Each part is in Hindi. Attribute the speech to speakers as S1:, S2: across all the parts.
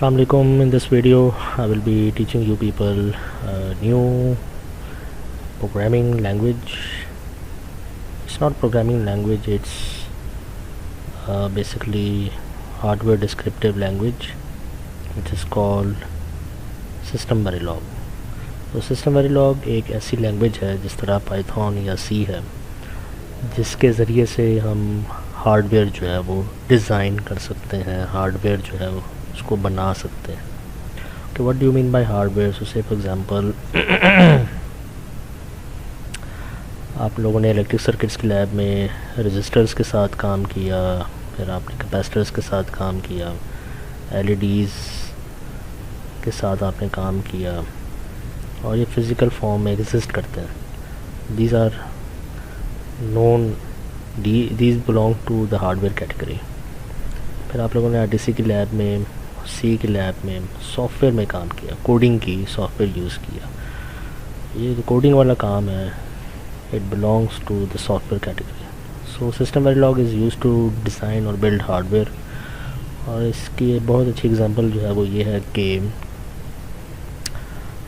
S1: Assalamu alaikum. In this video I will be teaching you people a new programming language. It's not programming language, it's basically hardware descriptive language which is called System Verilog. तो System Verilog एक ऐसी लैंग्वेज है जिस तरह पाइथन या सी है जिसके ज़रिए से हम हार्डवेयर जो है वो डिज़ाइन कर सकते हैं, हार्डवेयर जो है वो उसको बना सकते हैं. Okay, what do you mean by hardware? So say for example आप लोगों ने इलेक्ट्रिक सर्किट्स की लैब में रजिस्टर्स के साथ काम किया, फिर आपने कैपेसिटर्स के साथ काम किया, एलईडीज़ के साथ आपने काम किया और ये फ़िज़िकल फॉर्म में एग्जिस्ट करते हैं. These are known, these belong to the hardware category. फिर आप लोगों ने आरटीसी की लैब में, सी की लैब में सॉफ्टवेयर में काम किया, कोडिंग की, सॉफ्टवेयर यूज़ किया. ये जो कोडिंग वाला काम है it belongs to the software category. So system Verilog is use to design और बिल्ड हार्डवेयर. और इसकी बहुत अच्छी एग्जांपल जो है वो ये है कि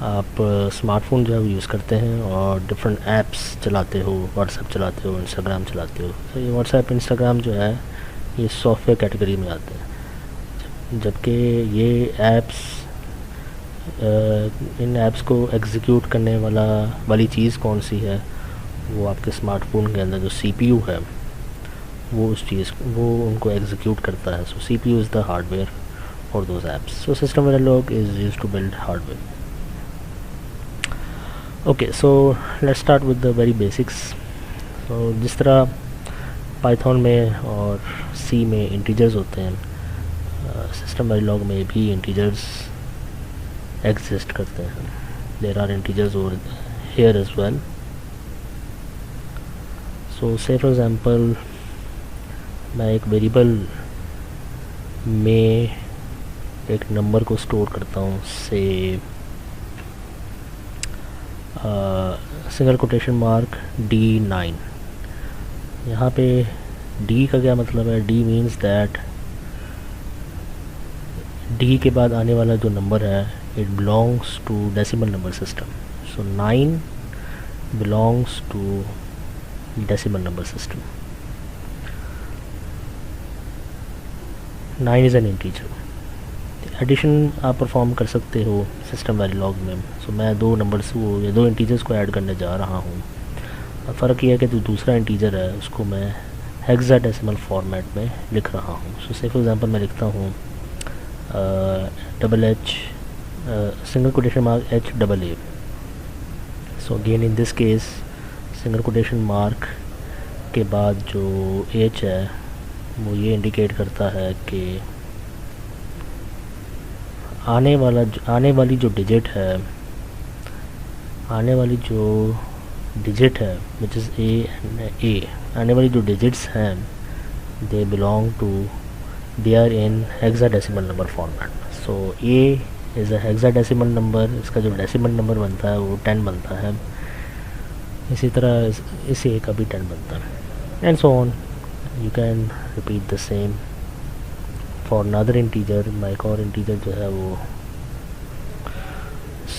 S1: आप स्मार्टफोन जो है वो यूज़ करते हैं और डिफरेंट ऐप्स चलाते हो, व्हाट्सएप चलाते हो, इंस्टाग्राम चलाते हो. तो ये व्हाट्सएप, इंस्टाग्राम जो है ये सॉफ्टवेयर कैटेगरी में आते हैं, जबकि ये ऐप्स, इन ऐप्स को एग्जीक्यूट करने वाली चीज़ कौन सी है, वो आपके स्मार्टफोन के अंदर जो सीपीयू है वो उस चीज़ वो उनको एग्जीक्यूट करता है. So CPU is the hardware for those apps. So system Verilog is used to build hardware. Okay, so let's start with the very basics. तो जिस तरह पाइथन में और सी में इंटीजर्स होते हैं, सिस्टम वेरिलॉग में भी इंटीजर्स एग्जिस्ट करते हैं. There are integers over here as well. So say for example मैं एक वेरिएबल में एक नंबर को स्टोर करता हूँ, से सिंगल कोटेशन मार्क D9. यहाँ पे D का क्या मतलब है? D मीन्स दैट D के बाद आने वाला जो नंबर है it belongs to decimal number system. So 9 belongs to decimal number system. 9 is an integer. Addition आप परफॉर्म कर सकते हो सिस्टम वेरिलॉग में. सो मैं दो नंबर्स को या दो इंटीजर्स को ऐड करने जा रहा हूँ. फ़र्क यह है कि जो दूसरा इंटीजर है उसको मैं हेक्साडेसिमल फॉर्मेट में लिख रहा हूँ. सो से फॉर एग्जांपल मैं लिखता हूँ H single quotation mark HAA. So again in this case single quotation mark के बाद जो H है वो ये इंडिकेट करता है कि आने वाली जो डिजिट है विच इज़ A, आने वाली जो डिजिट्स हैं they are in hexadecimal number format. So A is a hexadecimal number. इसका जो डेसिमल नंबर बनता है वो 10 बनता है. इसी तरह इस A का भी 10 बनता है, and so on. You can repeat the same for another integer. मैं एक और इंटीजर जो है वो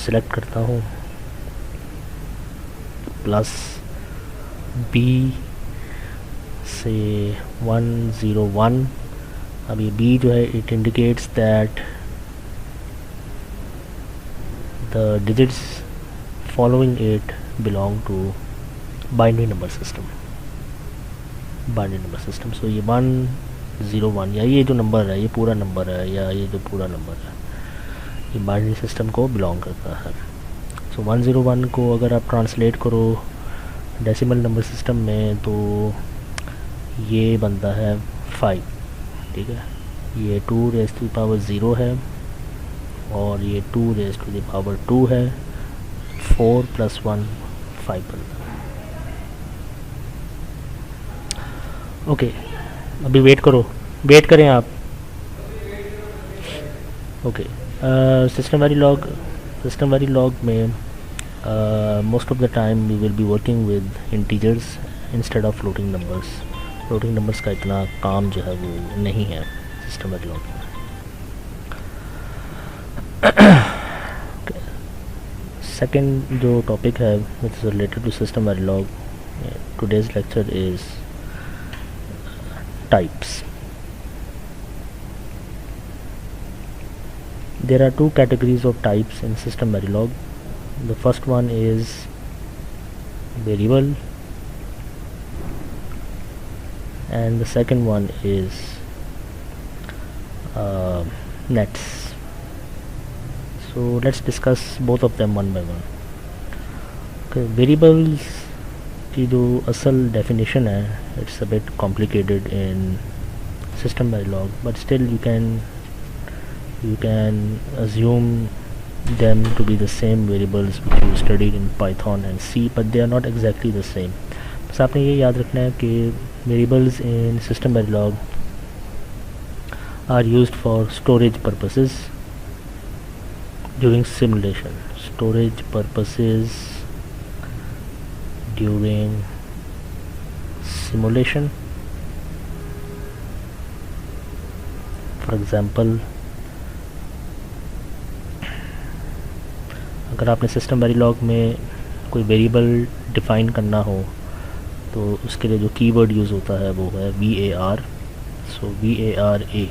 S1: सिलेक्ट करता हूँ, प्लस B से 101. अब ये B जो है it indicates that the digits following it belong to binary number system. So ये 101 या ये जो नंबर है ये पूरा नंबर है या ये जो पूरा नंबर है ये बाइनरी सिस्टम को बिलोंग करता है. सो 101 को अगर आप ट्रांसलेट करो डेसिमल नंबर सिस्टम में तो ये बनता है 5. ठीक है, ये 2 रेज़ टू द पावर 0 है और ये 2 रेज़ टू द पावर 2 है. 4 + 1 5 बनता है. ओके, अभी वेट करें आप. ओके, सिस्टम वेरिलॉग में most of the time we will be working with integers instead of floating numbers का इतना काम जो है वो नहीं है सिस्टम वेरिलॉग में. सेकंड जो टॉपिक है which is related to SystemVerilog, today's lecture is types. There are two categories of types in system verilog. The first one is variable and the second one is nets. So let's discuss both of them one by one. Okay, variables की जो असल डेफिनेशन है it's a bit complicated in system Verilog, but still you can assume them to be the same variables which you studied in Python and C, but they are not exactly the same. बस आपने ये याद रखना है कि variables in system verilog are used for storage purposes during simulation. Storage purposes during simulation. For example, अगर आपने सिस्टम वेरिलॉग में कोई वेरिएबल डिफ़ाइन करना हो तो उसके लिए जो कीवर्ड यूज़ होता है वो है var. So var a.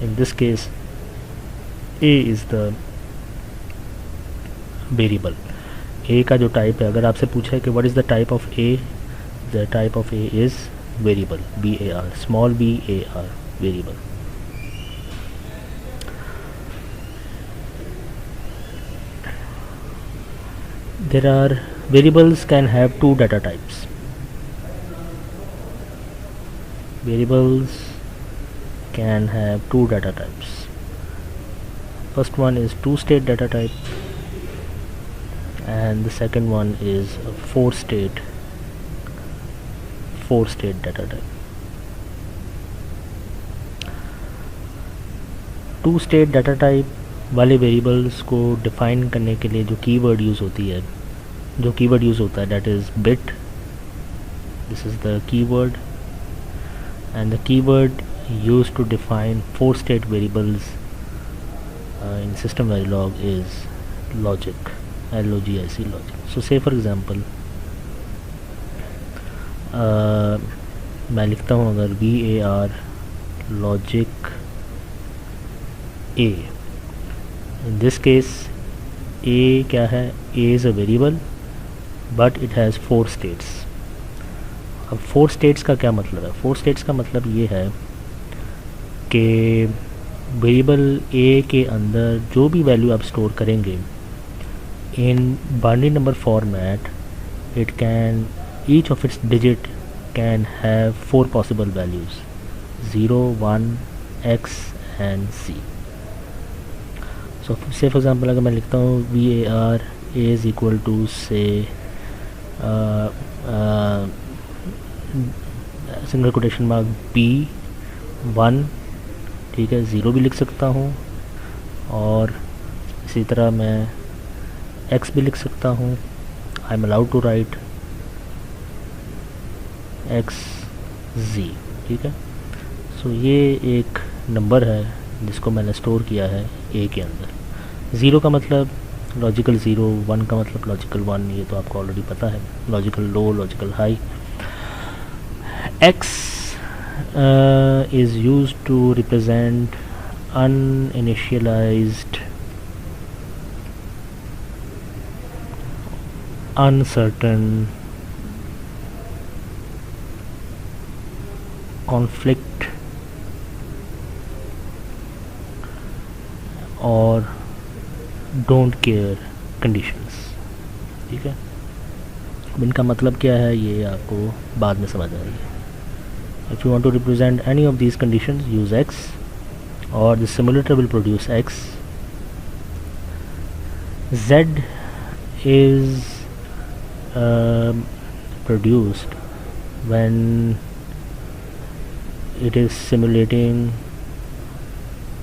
S1: In this case a is the variable. A का जो टाइप है, अगर आपसे पूछा है कि what is the type of A, the type of A is variable, var, small var, variable. There are variables can have two data types. Variables can have two data types. First one is two-state data type and the second one is a four-state data type. Two-state data type वाले वेरिएबल्स को डिफ़ाइन करने के लिए जो कीवर्ड यूज़ होता है that is bit. This is the keyword, and the keyword used to define four-state variables in system verilog is logic, logic, logic. So say for example मैं लिखता हूँ अगर var logic a. In this case a क्या है, a is a variable but it has four states. अब फोर स्टेट्स का क्या मतलब है? फोर स्टेट्स का मतलब ये है कि वेरिएबल a के अंदर जो भी वैल्यू आप स्टोर करेंगे in binary number format, it can, each of its digit can have four possible values, 0, 1, x and c. So say for example अगर मैं लिखता हूँ var a is equal to say single quotation mark b1, ठीक है, 0 भी लिख सकता हूँ और इसी तरह मैं x भी लिख सकता हूँ. I am allowed to write xz, ठीक है. सो ये एक नंबर है जिसको मैंने स्टोर किया है a के अंदर. 0 का मतलब लॉजिकल 0, 1 का मतलब लॉजिकल 1, ये तो आपको ऑलरेडी पता है, logical low, logical high. x is used to represent uninitialized, uncertain, conflict और डोंट केयर कंडीशंस, ठीक है. इनका मतलब क्या है ये आपको बाद में समझ आएगी. If you want to represent any of these conditions use x और the simulator will produce x. z is produced when it is simulating,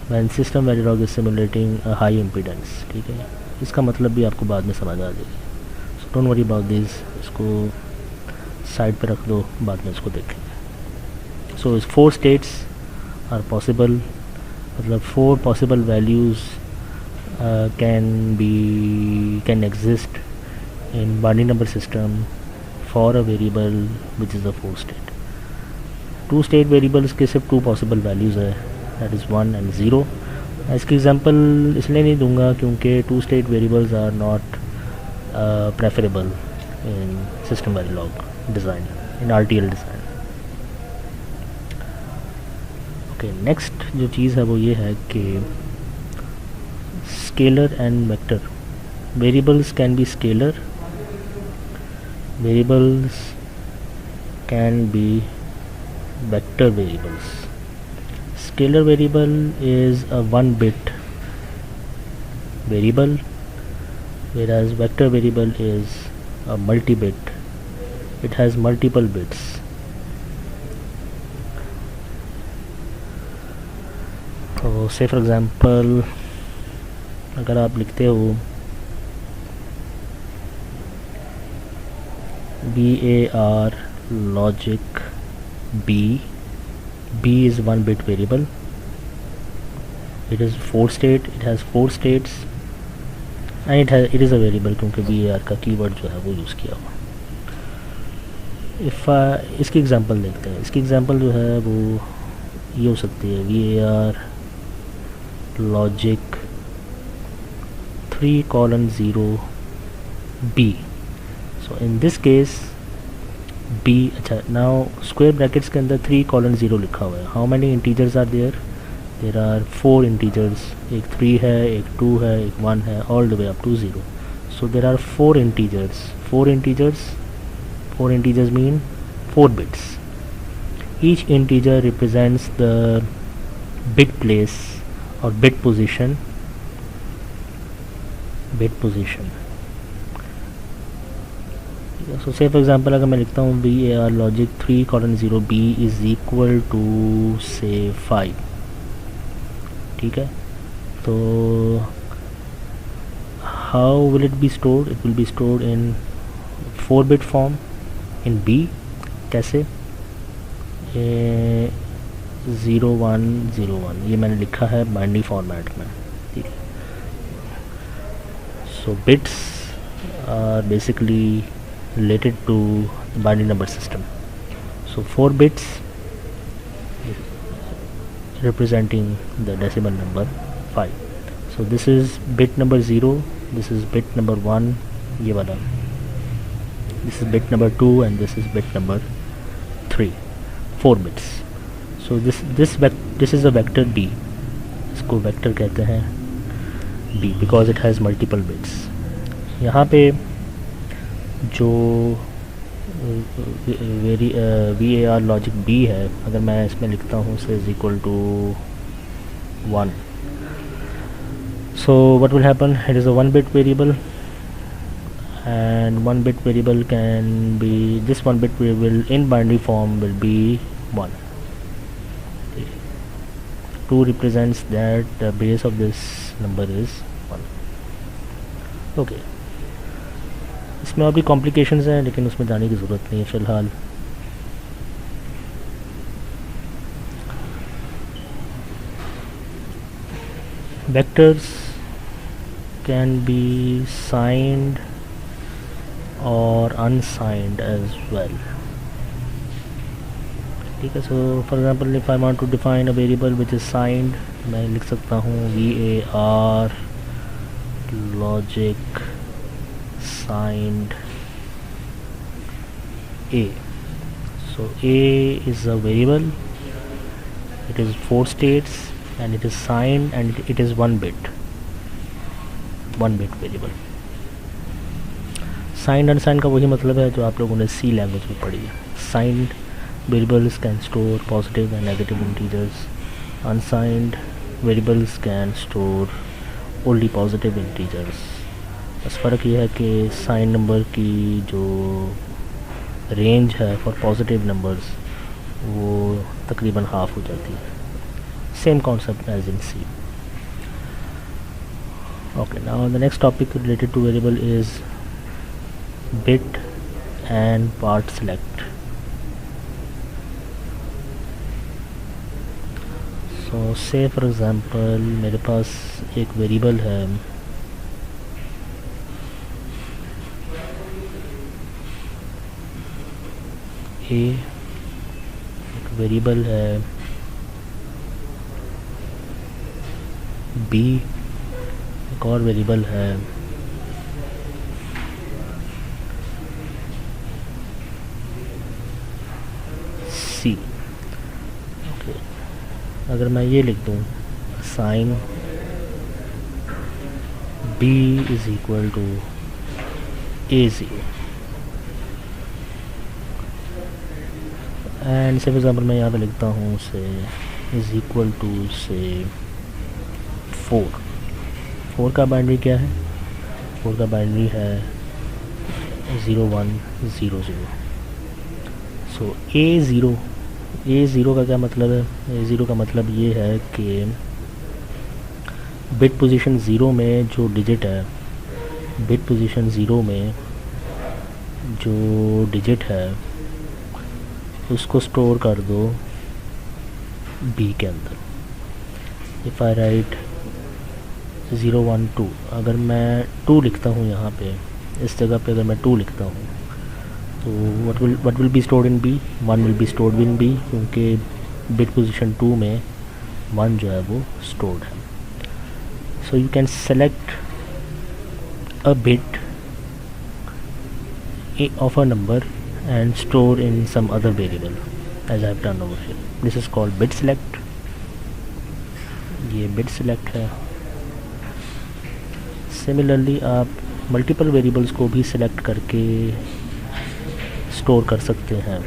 S1: when system verilog is simulating a high impedance, ठीक है. इसका मतलब भी आपको बाद में समझ आ जाएगी. So don't worry about this, इसको साइड पे रख दो, बाद में इसको देखेंगे. सो इस फोर स्टेट्स आर पॉसिबल, मतलब four possible values can exist in binary number system for a variable which is a 4 state. 2 state variables के सिर्फ 2 possible values है, that is 1 and 0. इसकी एग्जांपल इसलिए नहीं दूंगा क्योंकि 2 state variables are not preferable in system Verilog design, in RTL design. Okay, next जो चीज़ है वो ये है कि scalar and vector. Variables can be scalar, variables can be vector variables. Scalar variable is a 1-bit variable, whereas vector variable is a multi-bit. It has multiple bits. So say for example, अगर आप लिखते हो BAR logic B is 1-bit variable. It is 4 state. It has 4 states, and it is a variable क्योंकि BAR का कीवर्ड जो है वो यूज़ किया हुआ. इसकी एग्जांपल देखते हैं. इसकी एग्जांपल जो है वो ये हो सकती है BAR logic 3:0 B. So in this case B, अच्छा, now स्क्वायर ब्रैकेट्स के अंदर 3:0 लिखा हुआ है. How many integers are there? There are 4 integers. एक 3 है, एक 2 है, एक 1 है, all the way up to 0. So there are 4 integers. 4 integers mean 4 bits. Each integer represents the bit place और bit position. So say for example अगर मैं लिखता हूँ BAR logic 3:0 B is equal to say 5. ठीक है, तो how will it be stored? It will be stored in 4-bit form in B. कैसे? 0101 ये मैंने लिखा है बाइनरी फॉर्मेट में. ठीक है, so bits are basically related to binary number system. So 4 bits representing the decimal number 5. So this is bit number 0, this is bit number 1, ये वाला, this is bit number 2 and this is bit number 3. 4 bits. So this is a vector B. इसको vector कहते हैं B because it has multiple bits. यहाँ पे जो VAR लॉजिक B है, अगर मैं इसमें लिखता हूँ से is equal to 1. So what will happen? It is a 1-bit variable and 1-bit variable can be, this 1-bit variable in binary form will be 1. 2 represents that the base of this number is 1. okay, इसमें और भी कॉम्प्लिकेशंस हैं लेकिन उसमें जाने की ज़रूरत नहीं है फ़िलहाल. वेक्टर्स कैन बी साइंड और अनसाइंड एज वेल. ठीक है, so for example if I want to define a variable which is signed, मैं लिख सकता हूँ VAR logic signed A. So A is a variable, it is 4 states and it is signed and it is 1-bit variable. Signed unsigned का वही मतलब है जो आप लोगों ने C लैंग्वेज में पढ़ी है. Signed variables can store positive and negative integers. Unsigned variables can store only positive integers. बस फ़र्क ये है कि साइन नंबर की जो रेंज है फॉर पॉजिटिव नंबर्स वो तकरीबन हाफ हो जाती है. Same concept as in C. Okay, now the next topic related to variable is bit and part select. So so say for example मेरे पास एक वेरिएबल है ए, एक वेरिएबल है बी, एक और वेरिएबल है सी। ओके, अगर मैं ये लिख दूँ sign b is equal to A0 and say for example मैं यहाँ पे लिखता हूँ से इज़ इक्वल टू से 4 का बाइनरी क्या है? 4 का बाइनरी है 0100। सो A0 का क्या मतलब है? A0 का मतलब ये है कि बिट पोजीशन 0 में जो डिजिट है, बिट पोजीशन 0 में जो डिजिट है उसको स्टोर कर दो B के अंदर। इफ़ आई राइट 012, अगर मैं 2 लिखता हूँ यहाँ पे, इस जगह पे अगर मैं 2 लिखता हूँ तो what will be stored in B? 1 will be stored in B, क्योंकि बिट पोजीशन 2 में 1 जो है वो स्टोर्ड है। So you can select a bit of a number and store in some other variable as I have done over here. This is called bit select. ये bit select है। Similarly आप multiple variables को भी select करके store कर सकते हैं।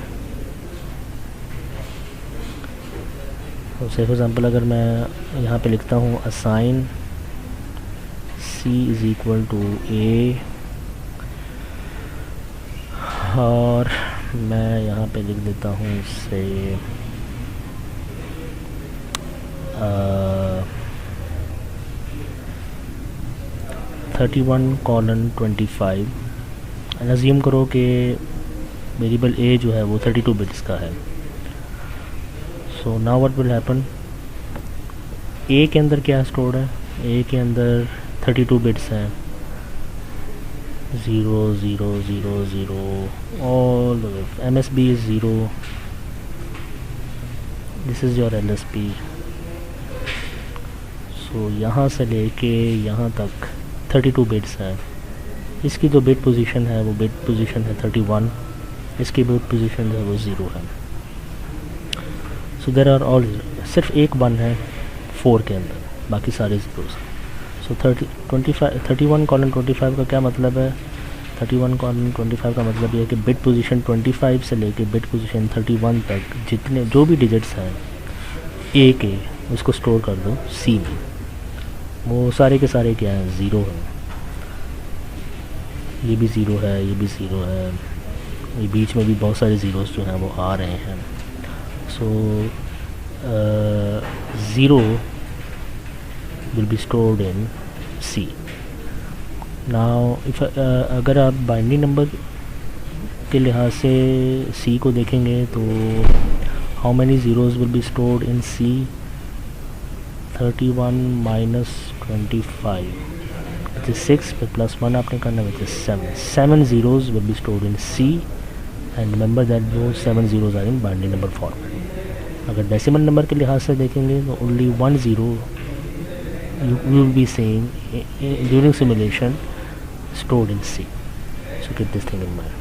S1: So say for example अगर मैं यहाँ पे लिखता हूँ assign C is equal to A, और मैं यहाँ पे लिख देता हूँ से 31:25 एंड अज्यूम करो कि वेरिएबल A जो है वो 32 बिट्स का है। So now what will happen, A के अंदर क्या स्टोर्ड है? A के अंदर 32 बिट्स हैं, 0 0 0 0 all the way. MSB is 0. This is your LSB. So यहाँ से लेके यहाँ तक 32 बिट्स हैं। इसकी जो बिट पोजीशन है वो बिट पोजीशन है 31, इसकी बिट पोजीशन है वो 0 है। सो देयर आर ऑल, सिर्फ एक 1 है 4 के अंदर, बाकी सारे ज़ीरोज़ हैं। सो 31:25 का क्या मतलब है? 31:25 का मतलब ये है कि बिट पोजीशन 25 से लेके बिट पोजीशन 31 तक जितने जो भी डिजिट्स हैं A के, उसको स्टोर कर दो C में। वो सारे के सारे क्या हैं? 0 है। ये भी 0 है, ये भी 0 है, ये बीच में भी बहुत सारे ज़ीरोज़ जो हैं वो आ रहे हैं। सो 0 will be stored in C. Now if अगर आप बाइनरी नंबर के लिहाज से C को देखेंगे तो how many zeros will be stored in C? 31 minus 25 which is 6, plus 1 आपने करना which is 7. 7 zeros will be stored in C, and remember that those 7 zeros are in binary number format. अगर डेसिमल नंबर के लिहाज से देखेंगे तो only 1 zero you will be seeing during simulation stored in C. So keep this thing in mind.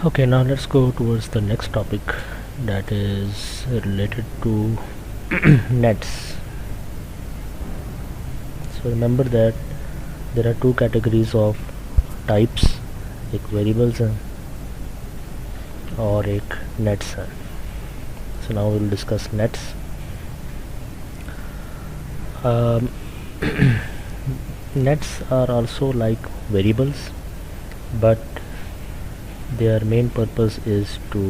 S1: Okay, now let's go towards the next topic, that is related to nets. So remember that there are two categories of types, एक variables हैं और एक nets है. So now we will discuss nets. Nets are also like variables, but their main purpose is to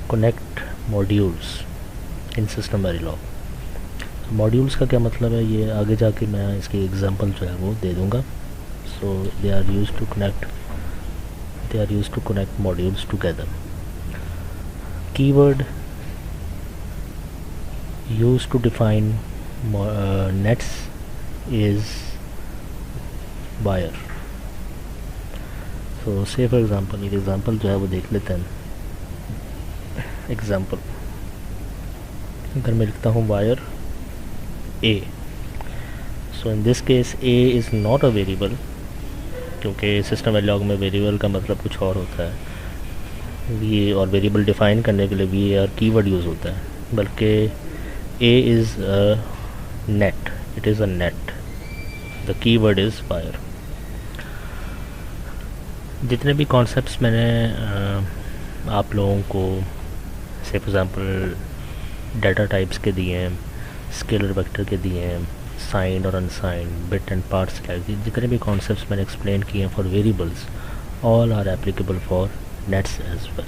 S1: connect modules in system Verilog. Modules का क्या मतलब है ये आगे जाके मैं इसकी एग्जांपल जो है वो दे दूँगा. So they are used to connect they are used to connect modules together. Keyword used to define nets is wire. So say for example, ये example जो है वो देख लेते हैं. Example, अगर मैं लिखता हूँ wire A, so in this case A is not a variable, क्योंकि सिस्टम वेरिएबल में वेरिएबल का मतलब कुछ और होता है. वी और वेरिएबल डिफ़ाइन करने के लिए वी आर कीवर्ड यूज़ होता है, बल्कि A is net, it is a net, the keyword is wire. जितने भी कॉन्सेप्ट्स मैंने आप लोगों को से फॉर एग्ज़ाम्पल डाटा टाइप्स के दिए हैं, स्केलर वेक्टर के दिए हैं, साइंड और unsigned, bit and part select, जितने भी कॉन्सेप्ट्स मैंने एक्सप्लेन किए हैं for variables, all are applicable for nets as well.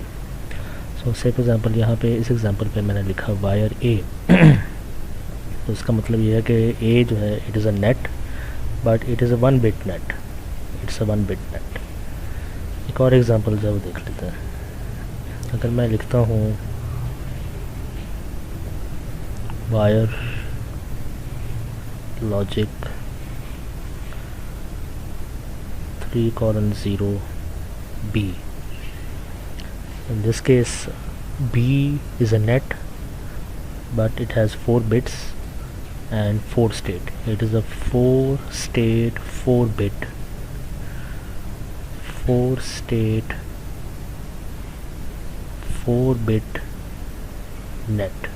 S1: So say for example यहाँ पे इस एग्जांपल पे मैंने लिखा वायर ए. तो इसका मतलब ये है कि ए जो है it is a net, but it is a 1 bit net, it's a 1 bit net. एक और एग्जांपल जो है वो देख लेते हैं. अगर मैं लिखता हूँ wire logic 3:0 B. In this case B is a net, but it has 4 bits and 4 state. It is a 4 state 4 bit 4 state 4 bit net.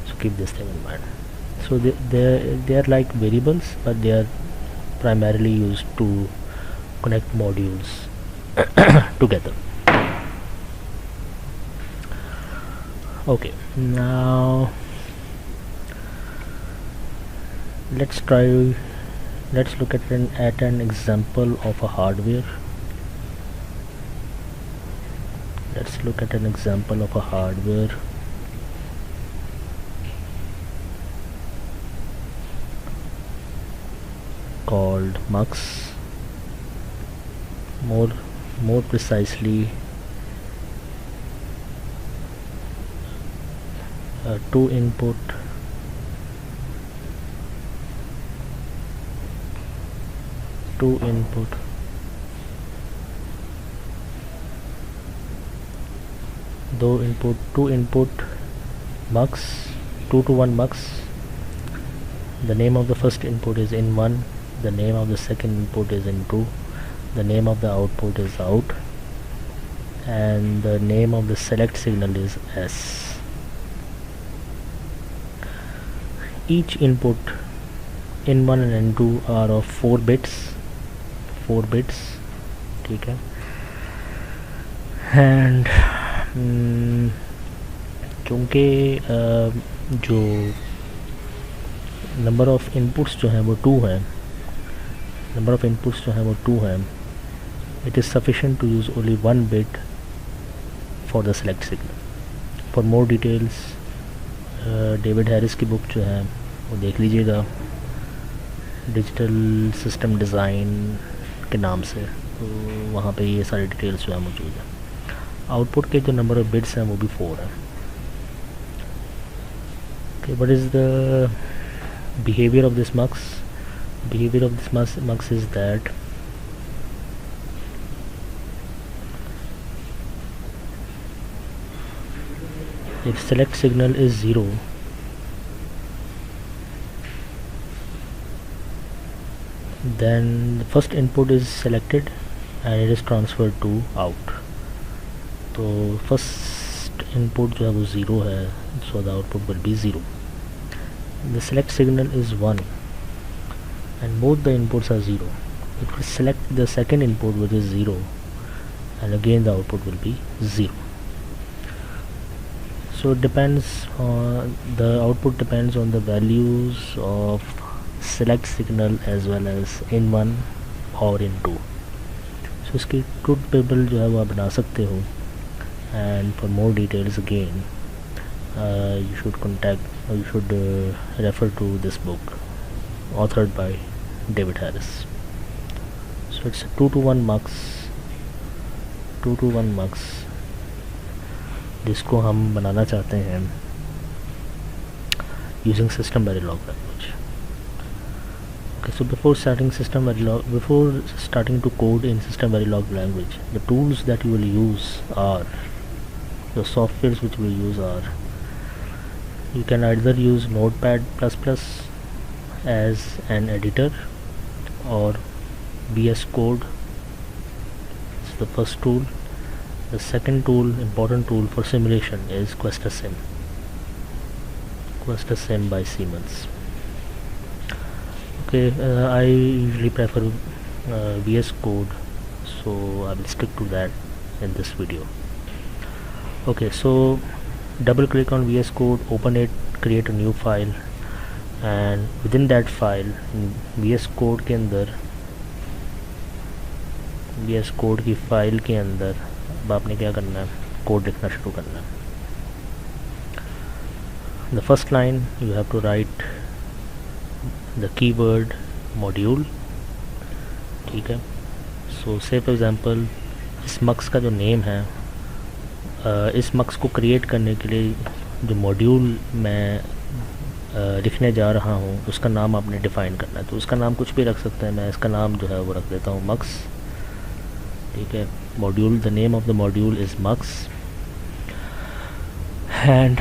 S1: So keep this thing in mind. So they are like variables, but they are primarily used to connect modules together. Okay, now let's look at an example of a hardware. Let's look at an example of a hardware called MUX. More precisely, two input two input MUX, 2-to-1 MUX. The name of the first input is in1, the name of the second input is in2, the name of the output is out, and the name of the select signal is S. Each input in1 and n2 are of 4 bits. ठीक है. एंड क्योंकि जो नंबर ऑफ़ इनपुट्स जो हैं वो 2 हैं, it is sufficient to use only 1 bit for the select signal. For more details, David Harris की बुक जो है वो देख लीजिएगा, डिजिटल सिस्टम डिज़ाइन के नाम से. तो वहाँ पे ये सारी डिटेल्स जो है मौजूद है. आउटपुट के जो नंबर ऑफ बिट्स हैं वो भी 4 हैं. Okay, what is the behavior of this MUX? Behavior of this MUX is that if select signal is 0, then the first input is selected and it is transferred to out. तो first input जो है वो 0 है, so the output will be 0. The select signal is 1 and both the inputs are 0. It will select the second input which is 0 and again the output will be 0. So it depends on the output depends on the values of select signal as well as in1 or in2. So इसकी ट्रूथ टेबल जो है वो आप बना सकते हो. And for more details again you should refer to this book authored by David Harris. So it's a 2-to-1 MUX 221 mux जिसको हम बनाना चाहते हैं using system verilog language. Okay, so before starting to code in system verilog language, the tools that you will use are, the softwares which we use are, you can either use Notepad++ as an editor, or VS Code is the first tool. The second tool, important tool for simulation, is QuestaSim by Siemens. Okay, I usually prefer VS Code, so I will stick to that in this video. Okay, so double click on VS Code, open it, create a new file, and within that file, VS Code के अंदर, VS Code की फाइल के अंदर अब आपने क्या करना है, कोड लिखना शुरू करना है. The first line you have to write the keyword module. ठीक है. So say for example, इस मक्स का जो नेम है, इस मक्स को क्रिएट करने के लिए जो मॉड्यूल मैं लिखने जा रहा हूँ उसका नाम आपने डिफ़ाइन करना है. तो उसका नाम कुछ भी रख सकते हैं. मैं इसका नाम जो है वो रख देता हूँ मक्स. ठीक है. Module, the name of the module is mux, and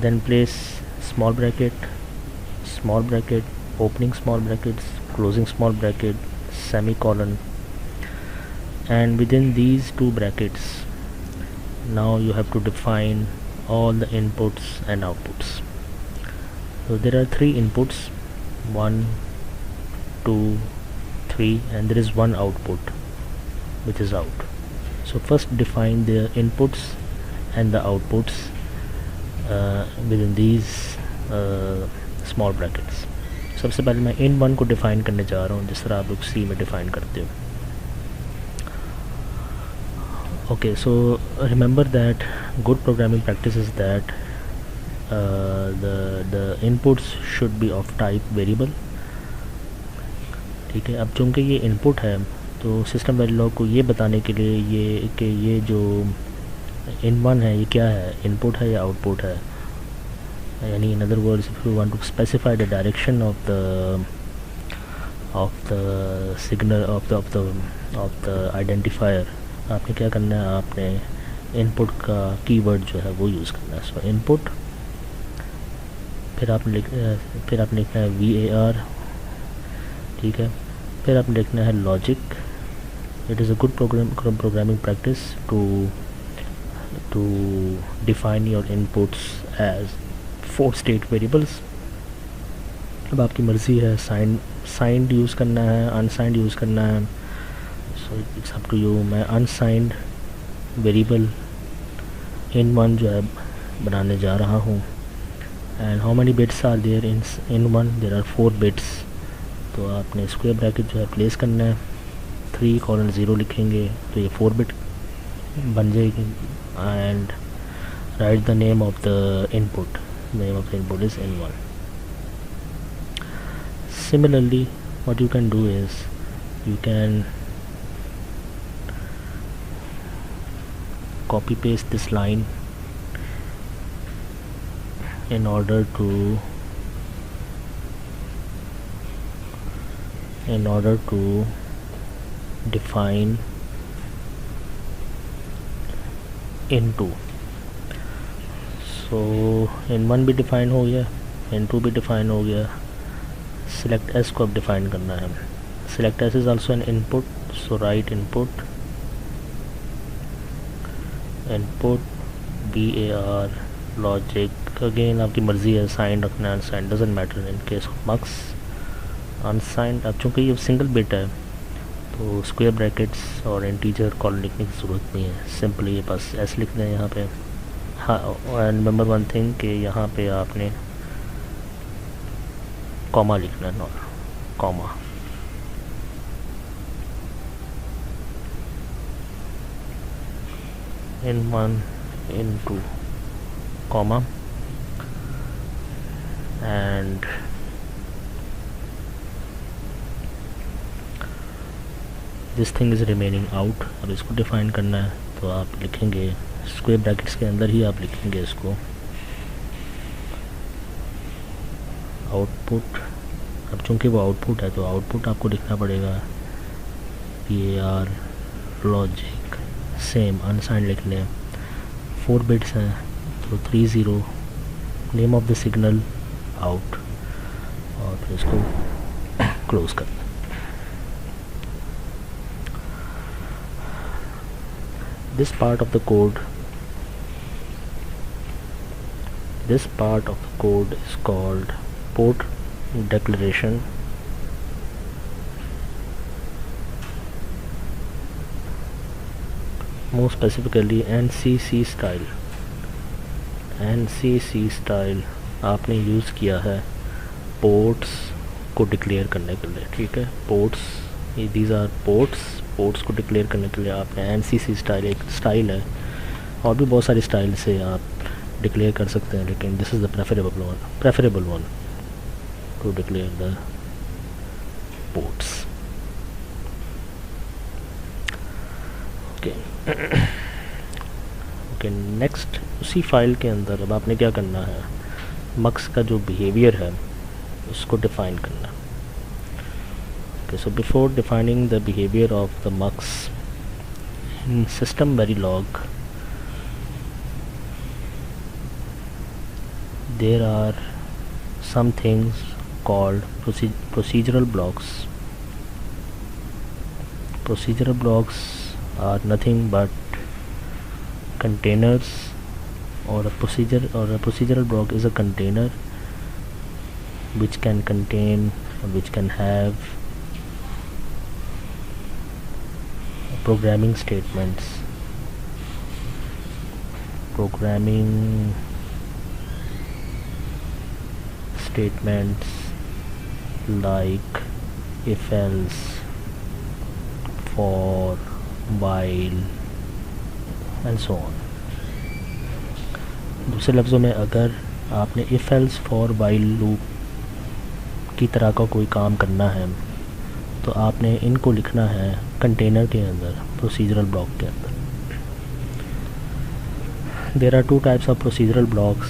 S1: then place small bracket, opening small brackets, closing small bracket, semicolon, and within these two brackets now you have to define all the inputs and outputs. So there are 3 inputs, 1, 2, 3, and there is one output which is out. So first define the inputs and the outputs within these small brackets. सबसे पहले मैं in1 को डिफ़ाइन करने जा रहा हूँ जिस तरह आप लोग C में डिफ़ाइन करते हो. Okay, so remember that good programming practice is that the inputs should be of type variable. ठीक है. अब चूँकि ये input है तो सिस्टम वेरिलॉग को ये बताने के लिए ये जो in1 है ये क्या है, इनपुट है या आउटपुट है. यानी in other words, if you want to specify the direction of the signal of the identifier, आपने क्या करना है, आपने इनपुट का कीवर्ड जो है वो यूज़ करना है. सो इनपुट, फिर आपने लिखना है VAR. ठीक है. फिर आपने लिखना है logic. It is a good programming practice to define your inputs as 4 state variables. अब आपकी मर्ज़ी है signed यूज़ करना है, unsigned यूज़ करना है. so it's up to you. मैं unsigned variable in1 जो है बनाने जा रहा हूँ. and how many bits are there in 1? there are 4 bits. तो आपने स्क्वायर ब्रैकेट जो है प्लेस करना है, 3:0 लिखेंगे तो ये 4 बिट बन जाएगी. and write the name of the input. Name of the input is in1. Similarly, what you can do is you can copy paste this line in order to define in2. so in1 भी डिफ़ाइन हो गया, in2 भी डिफ़ाइन हो गया. select s को अब डिफ़ाइन करना है. select s is also an input, so write input VAR logic. again आपकी मर्ज़ी है, signed रखना है, unsigned doesn't matter in case of mux. unsigned, अब चूँकि ये सिंगल बिट है तो स्क्वायर ब्रैकेट्स और इंटीजर कॉलन लिखने की ज़रूरत नहीं है. सिंपली ये बस ऐसे लिख दें यहाँ पे. हाँ, एंड रिमेंबर वन थिंग कि यहाँ पे आपने कॉमा लिखना है, not comma. in1 in2 comma, and this thing is remaining out. अब इसको डिफ़ाइन करना है तो आप लिखेंगे स्क्वायर ब्रैकेट्स के अंदर ही आप लिखेंगे इसको आउटपुट। अब चूँकि वो आउटपुट है तो आउटपुट आपको लिखना पड़ेगा PAR लॉजिक सेम अनसाइंड लिख लें। 4 बिट्स हैं तो 30 name of the signal out और फिर इसको क्लोज़ कर दें। This part of the code is called port declaration. More specifically NCC style आपने यूज़ किया है पोर्ट्स को डिक्लेयर करने के लिए, ठीक है। पोर्ट्स, दीज आर पोर्ट्स को डिक्लेयर करने के लिए आपने NCC स्टाइल, एक स्टाइल है, और भी बहुत सारी स्टाइल से आप डिक्लेयर कर सकते हैं, लेकिन this is the preferable one two declare the ports. Okay next, उसी फाइल के अंदर अब आपने क्या करना है, मक्स का जो बिहेवियर है उसको डिफ़ाइन करना है। Okay, so before defining the behavior of the mux in system verilog, there are some things called procedural blocks. Procedural blocks are nothing but containers, or a procedural block is a container which can contain or which can have programming statements like if else, for, while and so on. दूसरे लफ्ज़ों में अगर आपने if else, for, while loop की तरह का कोई काम करना है तो आपने इनको लिखना है कंटेनर के अंदर, प्रोसीजरल ब्लॉक के अंदर। There are 2 types of procedural blocks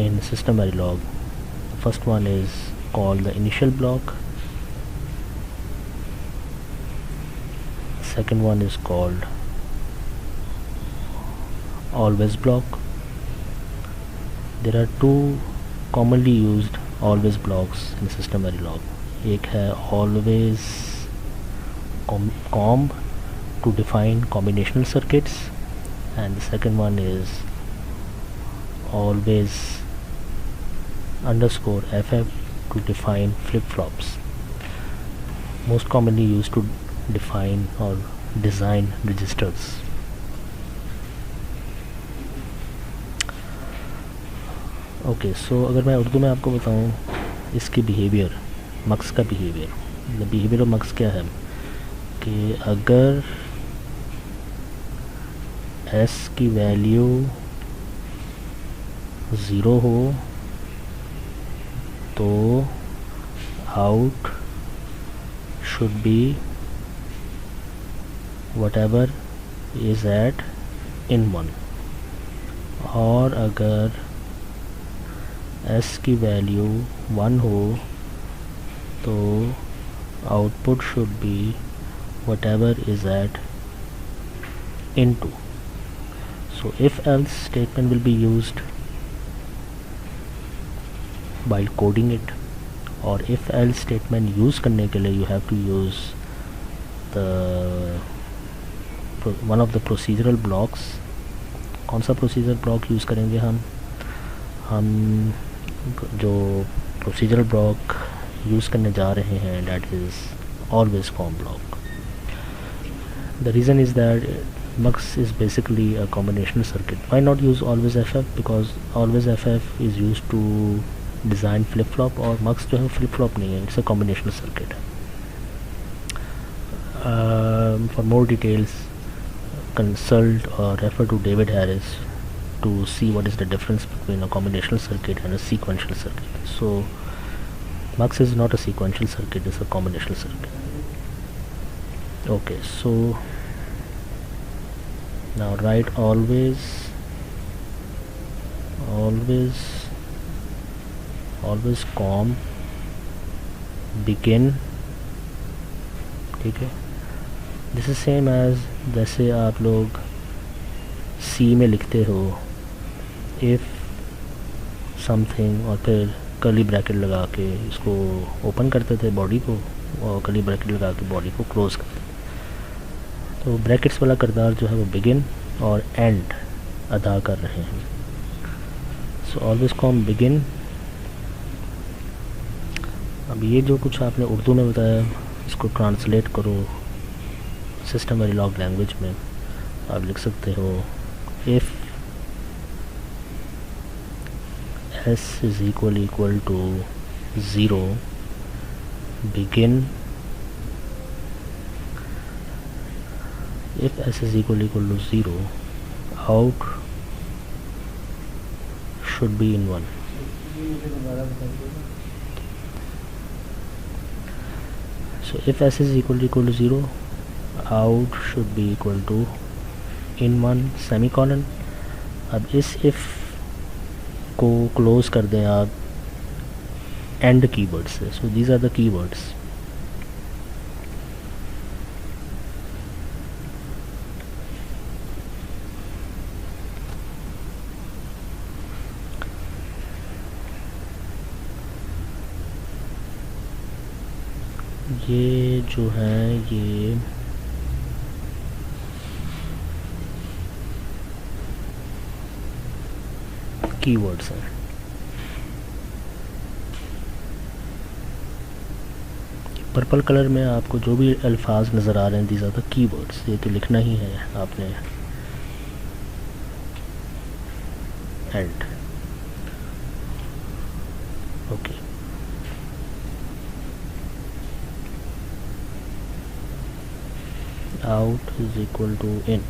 S1: in system verilog. First one is called the initial block. Second one is called always block. There are 2 commonly used always blocks in system verilog. एक है always comb to define combinational circuits, and the second one is always underscore ff to define flip-flops, most commonly used to define or design registers. Okay so अगर मैं उर्दू में आपको बताऊं इसकी बिहेवियर, मक्स का बिहेवियर, बिहेवियर ऑफ मक्स क्या है कि अगर s की वैल्यू 0 हो तो out should B whatever is at in1, और अगर s की वैल्यू 1 हो तो output should be whatever is at in2. So if else statement will be used while coding it, और if else statement use करने के लिए you have to use the one of the procedural blocks. कौन सा procedural block यूज़ करेंगे हम जो procedural block यूज़ करने जा रहे हैं that is always comb block. The reason is that mux is basically a combinational circuit. Why not use always ff? Because always ff is used to design flip-flop, और mux जो है flip-flop नहीं है, it's a combinational circuit. For more details consult or refer to David Harris to see what is the difference between a combinational circuit and a sequential circuit. So mux is not a sequential circuit, it's a combinational circuit. Okay, so now write always com begin, ठीक है। दिस इज सेम एज जैसे आप लोग सी में लिखते हो इफ़ समथिंग और फिर कर्ली ब्रैकेट लगा के इसको ओपन करते थे बॉडी को, और कर्ली ब्रैकेट लगा के बॉडी को क्लोज करते थे। तो ब्रैकेट्स वाला किरदार जो है वो बिगिन और एंड अदा कर रहे हैं। So always com begin. अब ये जो कुछ आपने उर्दू में बताया इसको ट्रांसलेट करो सिस्टम वेरिलॉग लैंग्वेज में। आप लिख सकते हो if s is equal to 0 begin, if s is equal to 0 out should be in 1. So if s is equal to 0 out should be equal to in 1 semicolon. अब इस इफ़ को क्लोज कर दें आप एंड कीवर्ड से। So these are the keywords. ये जो है ये कीवर्ड्स हैं। पर्पल कलर में आपको जो भी अल्फाज नज़र आ रहे हैं दीज आर द कीवर्ड्स। ये तो लिखना ही है आपने and. Okay, out is equal to in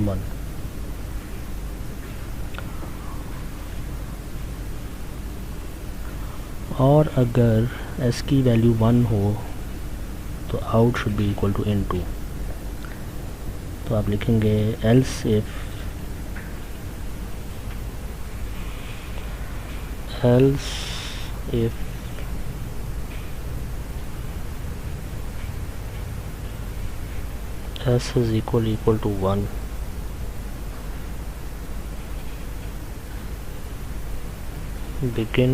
S1: 1। और अगर s की वैल्यू 1 हो तो out should be equal to in 2। तो आप लिखेंगे else if s is equal to 1 begin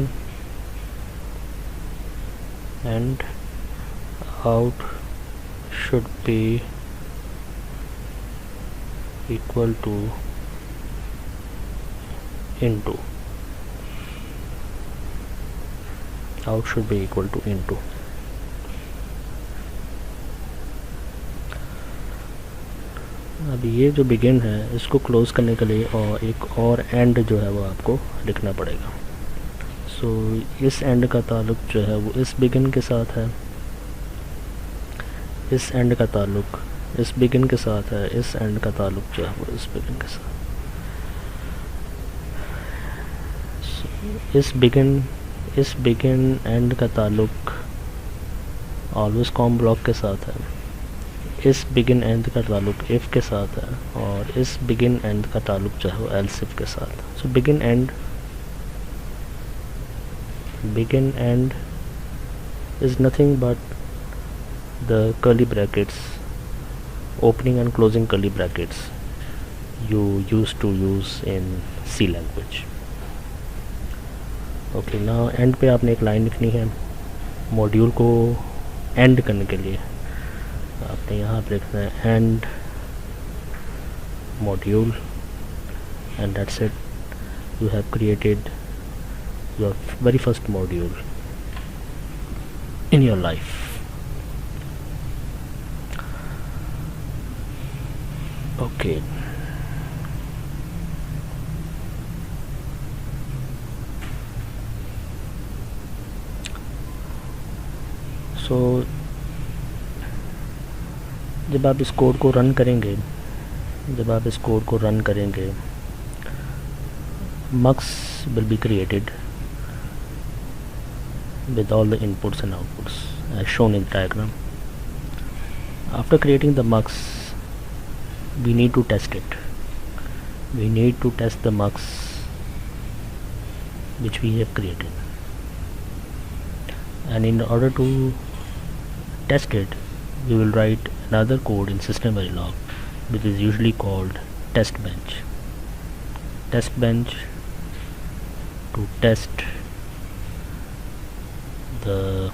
S1: and out should be equal to into, out should be equal to into। अब ये जो बिगिन है इसको क्लोज करने के लिए और एक और एंड जो है वो आपको लिखना पड़ेगा। सो इस एंड का ताल्लुक जो है वो इस बिगिन के साथ है, इस एंड का ताल्लुक इस बिगिन के साथ है, इस एंड का ताल्लुक जो है वो इस बिगिन के साथ। इस बिगिन एंड का ताल्लुक ऑलवेज कॉम ब्लॉक के साथ है, इस बिगिन एंड का ताल्लुक इफ़ के साथ है, और इस बिगिन एंड का ताल्लुक जो है वो एल्स इफ के साथ। So begin end is nothing but the curly brackets, opening and closing curly brackets you used to use in C language. Okay, now and पे आपने एक लाइन लिखनी है मॉड्यूल को एंड करने के लिए। आपने यहाँ पे लिखना है and module and that's it, you have created your very first module in your life. Okay, so जब आप इस कोड को रन करेंगे mux will be created with all the inputs and outputs as shown in the diagram. After creating the mux, we need to test it. We need to test the mux which we have created, and in order to test it, we will write another code in System Verilog, which is usually called test bench. Test bench to test the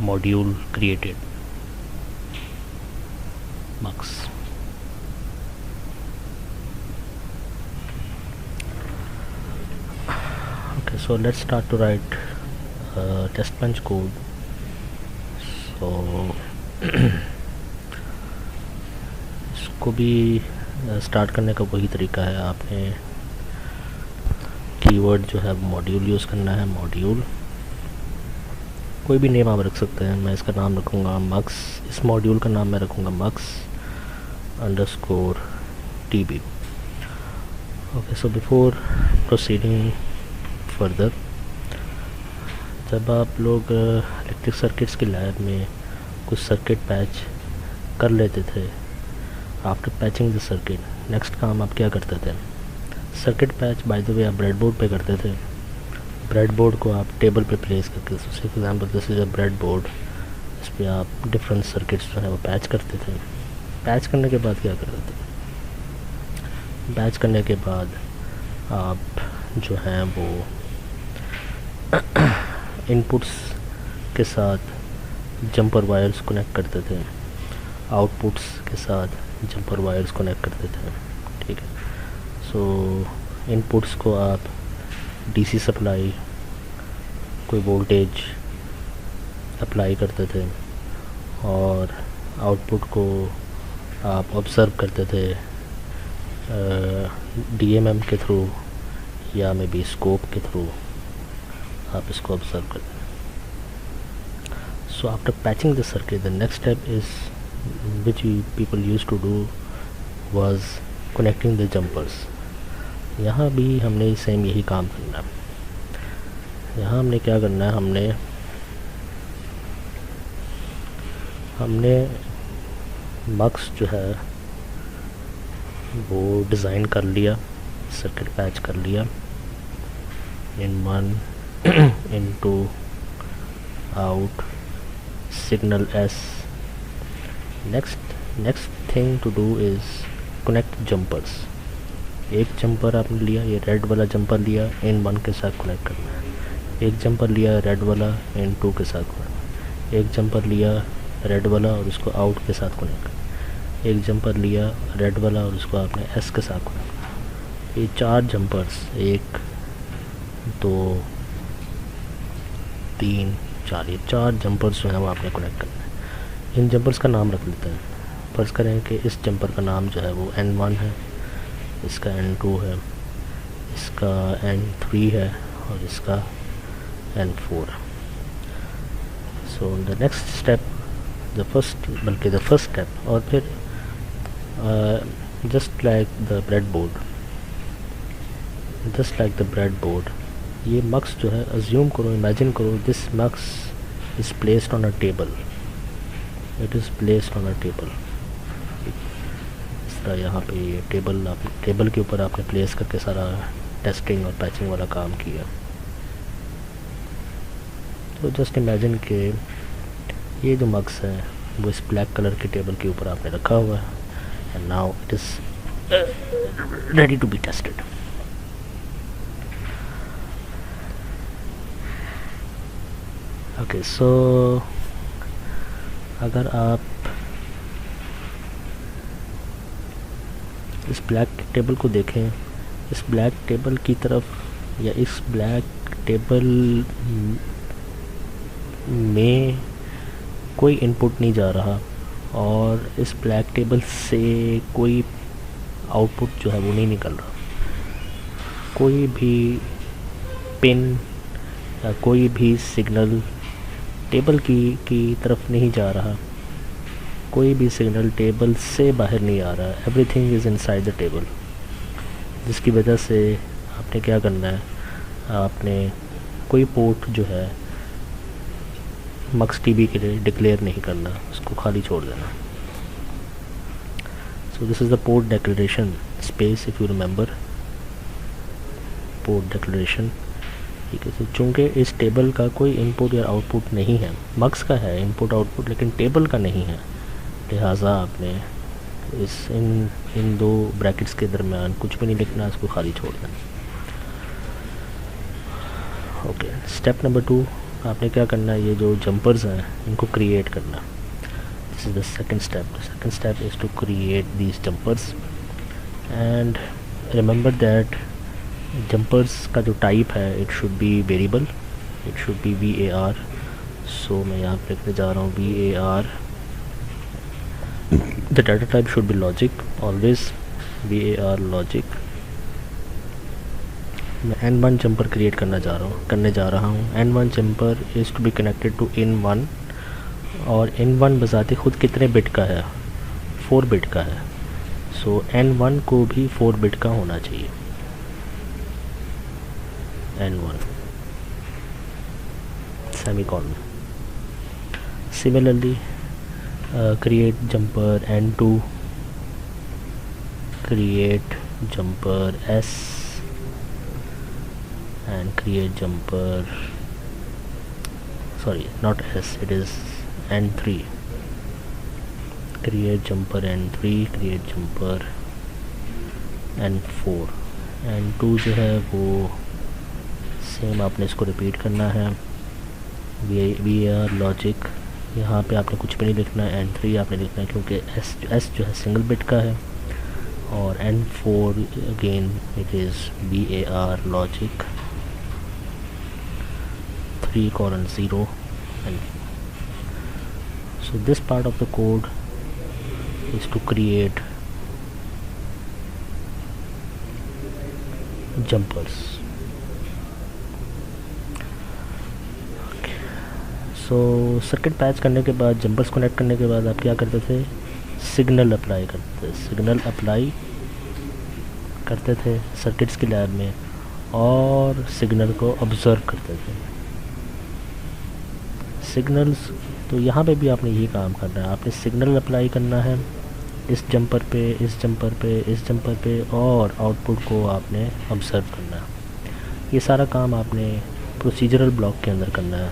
S1: module created mux. Okay, so let's start to write test bench code. So इसको भी स्टार्ट करने का वही तरीका है, आपने कीवर्ड जो है मॉड्यूल यूज़ करना है। मॉड्यूल कोई भी नेम आप रख सकते हैं, मैं इसका नाम रखूँगा मक्स। इस मॉड्यूल का नाम मैं रखूँगा mux underscore TB. Okay, so before proceeding further, जब आप लोग इलेक्ट्रिक सर्किट्स की लैब में कुछ सर्किट पैच कर लेते थे, after patching the circuit, next काम आप क्या करते थे? Circuit patch by the way आप ब्रेडबोर्ड पे करते थे। ब्रेडबोर्ड को आप टेबल पे प्लेस करके, for example this is a breadboard, इस पर आप डिफरेंट सर्किट्स जो है वो पैच करते थे। पैच करने के बाद क्या करते थे? पैच करने के बाद आप जो हैं वो इनपुट्स के साथ जंपर वायर्स कनेक्ट करते थे, आउटपुट्स के साथ जंपर वायर्स कनेक्ट करते थे। ठीक है, सो इनपुट्स को आप डीसी सप्लाई, कोई वोल्टेज अप्लाई करते थे, और आउटपुट को आप ऑब्ज़र्व करते थे डीएमएम के थ्रू या मे बी स्कोप के थ्रू आप इसको ऑब्ज़र्व करते हैं। So after patching the circuit, the next step is which people used to do was connecting the jumpers. यहाँ भी हमने सेम यही काम करना है। यहाँ हमने क्या करना है, हमने मक्स जो है वो डिज़ाइन कर लिया, सर्किट पैच कर लिया इन 1 into out signal S. next thing to do is connect jumpers. एक जंपर आपने लिया, ये रेड वाला जंपर लिया, इन 1 के साथ कनेक्ट करना है। एक जंपर लिया रेड वाला, इन 2 के साथ कनेक्ट करना है। एक जंपर लिया रेड वाला और उसको आउट के साथ कनेक्ट करना है। एक जंपर लिया रेड वाला और उसको आपने एस के साथ कनेक्ट करना है। ये 4 जंपर्स, 1 2 3 4, ये 4 जंपर्स जो हैं वो आपने कनेक्ट करना है। इन जंपर्स का नाम रख लेते हैं। फर्ज करें कि इस जंपर का नाम जो है वो N1 है, इसका N2 है, इसका N3 है और इसका N4 है। So the next step, the first step, और फिर जस्ट लाइक द ब्रेडबोर्ड, ये मक्स जो है, अज्यूम करो, इमेजिन करो, this mux is placed on a table. It is placed on a table. इस तरह यहाँ पे ये टेबल के ऊपर आपने प्लेस करके सारा टेस्टिंग और पैचिंग वाला काम किया। तो जस्ट इमेजिन कि ये जो मक्स है वो इस ब्लैक कलर के टेबल के ऊपर आपने रखा हुआ है, and now it is ready to be tested. Okay, so अगर आप इस ब्लैक टेबल को देखें, इस ब्लैक टेबल की तरफ या इस ब्लैक टेबल में कोई इनपुट नहीं जा रहा, और इस ब्लैक टेबल से कोई आउटपुट जो है वो नहीं निकल रहा। कोई भी पिन या कोई भी सिग्नल टेबल की तरफ नहीं जा रहा, कोई भी सिग्नल टेबल से बाहर नहीं आ रहा। Everything is inside the table, जिसकी वजह से आपने क्या करना है, आपने कोई पोर्ट जो है मक्स टीबी के लिए डिक्लेयर नहीं करना, उसको खाली छोड़ देना। So this is the port declaration space, if you remember, port declaration. ठीक है, तो चूँकि इस टेबल का कोई इनपुट या आउटपुट नहीं है, मक्स का है इनपुट आउटपुट लेकिन टेबल का नहीं है, लिहाजा आपने इन दो ब्रैकेट्स के दरमियान कुछ भी नहीं लिखना, इसको खाली छोड़ देना। ओके, स्टेप नंबर 2, आपने क्या करना है, ये जो जंपर्स हैं इनको क्रिएट करना। This is the second step. The second step is to create these jumpers and remember that jumpers का जो टाइप है it should be variable, it should be VAR। सो मैं यहाँ पर लिखने जा रहा हूँ VAR। The data type should be logic, always VAR logic. मैं N1 जंपर क्रिएट करने जा रहा हूँ। N1 jumper is to be connected to In1 और In1 बजाते खुद कितने बिट का है, 4 बिट का है। सो N1 को भी 4 बिट का होना चाहिए। N1 semicolon. Similarly create jumper N2, create jumper S and create jumper, sorry not S, it is N3, create jumper N3, create jumper N4। N2 जो है वो सेम आपने इसको रिपीट करना है, VAR लॉजिक। यहाँ पे आपने कुछ भी नहीं लिखना है, N3 आपने लिखना है क्योंकि S जो है सिंगल बिट का है, और N4 again it is VAR logic 3:0। and so this part of the code is to create jumpers। So circuit patch करने के बाद, जंपर्स कनेक्ट करने के बाद आप क्या करते थे, सिग्नल अप्लाई करते थे सर्किट्स की लैब में, और सिग्नल को ऑब्ज़र्व करते थे। सिग्नल्स, तो यहाँ पे भी आपने यही काम करना है, आपने सिग्नल अप्लाई करना है इस जंपर पे, इस जंपर पे, इस जंपर पे, और आउटपुट को आपने ऑब्ज़र्व करना है। ये सारा काम आपने प्रोसीजरल ब्लॉक के अंदर करना है,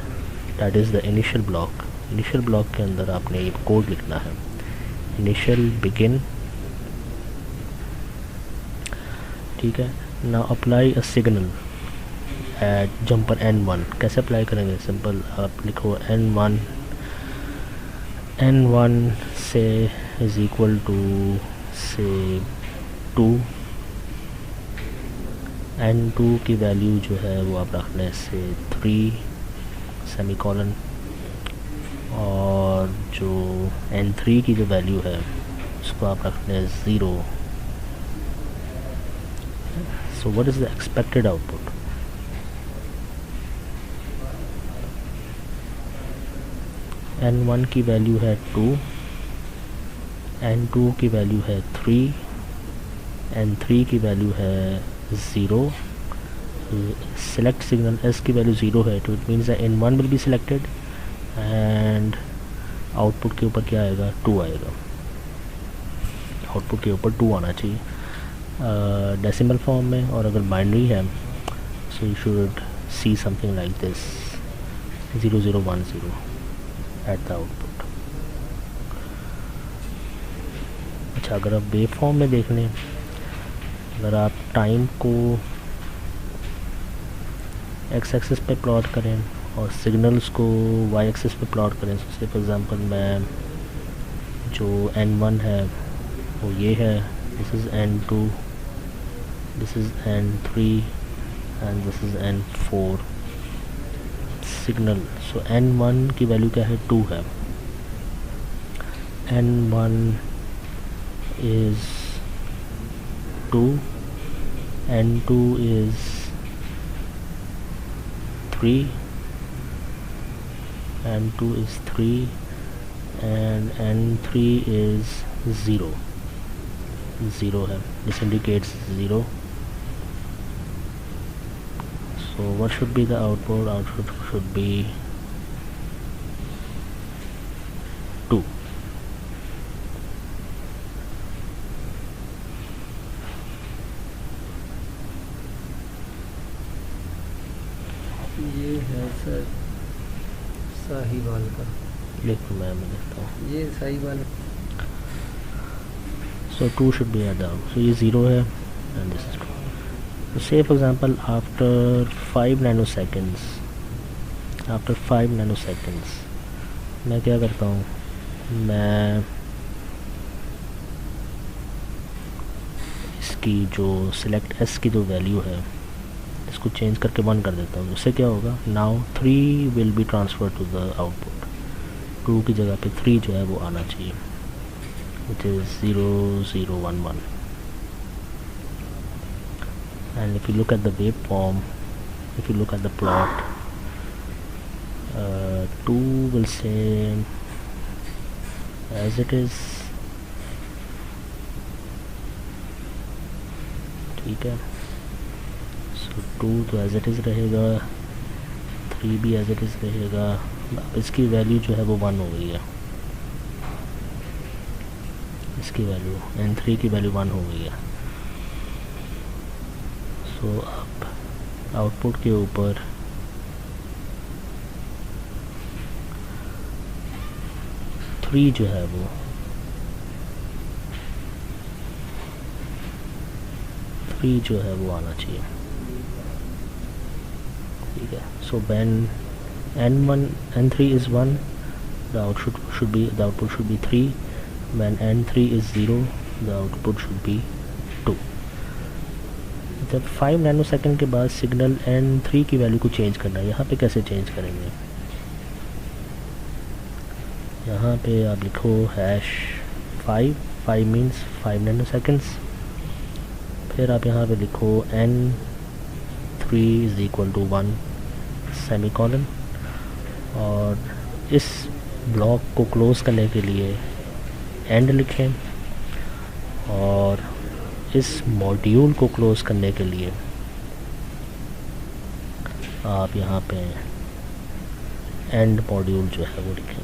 S1: that is the initial block. Initial block के अंदर आपने एक कोड लिखना है, इनिशियल बिगिन। ठीक है ना, apply a signal eight jumper N1। कैसे अप्लाई करेंगे, सिंपल आप लिखो N1 से इज़ इक्वल टू से 2, N2 की वैल्यू जो है वो आप रखने से 3 सेमीकोलन, और जो N3 की जो वैल्यू है उसको आप रखते हैं 0। So what is the expected output, N1 की वैल्यू है 2, N2 की वैल्यू है 3, N3 की वैल्यू है 0। select signal S की वैल्यू 0 है, तो it means N1 will be selected and output के ऊपर क्या आएगा, 2 आएगा। आउटपुट के ऊपर 2 आना चाहिए डेसिमल फॉर्म में, और अगर बाइनरी है so you should see something like this 0010 at the output. अच्छा, अगर आप वेव फॉर्म में देख लें, अगर आप टाइम को एक्स एक्सिस पे प्लॉट करें और सिग्नल्स को वाई एक्सिस पे प्लॉट करें, जैसे फॉर एग्ज़ाम्पल मैं जो N1 है वो ये है, this is N2, this is N3 and this is N4 signal. So N1 की वैल्यू क्या है, 2 है, N1 is 2, N2 is 3, N2 is 3 and N3 is 0 है, this indicates 0। so what should be the output should be
S2: ये है सर साहिवाल का।
S1: देखो मैं लिखता हूँ,
S2: ये साहिवाल।
S1: सो 2 शुड बी एड आउट, सो ये 0 है and this is 2. So say for example after 5 nanoseconds, after 5 nanoseconds मैं क्या करता हूँ, मैं इसकी जो select s की जो वैल्यू है इसको चेंज करके 1 कर देता हूँ. उससे क्या होगा, now 3 will be transfer to the output. 2 की जगह पे 3 जो है वो आना चाहिए, which is 0 0 1 1. And if you look at the waveform, if you look at the plot, 2 will say as it is, ठीक है. So 2 तो as it is रहेगा, 3 भी as it is रहेगा. इसकी वैल्यू जो है वो 1 हो गई है, इसकी वैल्यू n3 की वैल्यू 1 हो गई है. तो अब आउटपुट के ऊपर थ्री जो है वो आना चाहिए, ठीक है. So when n3 is 1, the output should be 3. When n3 is 0, the output should be 2. जब 5 नैनोसेकंड के बाद सिग्नल n3 की वैल्यू को चेंज करना है, यहाँ पे कैसे चेंज करेंगे, यहाँ पे आप लिखो #5 मीन्स 5 नैनोसेकंड्स. फिर आप यहाँ पे लिखो n3 is equal to 1 semicolon, और इस ब्लॉक को क्लोज़ करने के लिए एंड लिखें, और इस मॉड्यूल को क्लोज़ करने के लिए आप यहाँ पे एंड मॉड्यूल जो है वो लिखें.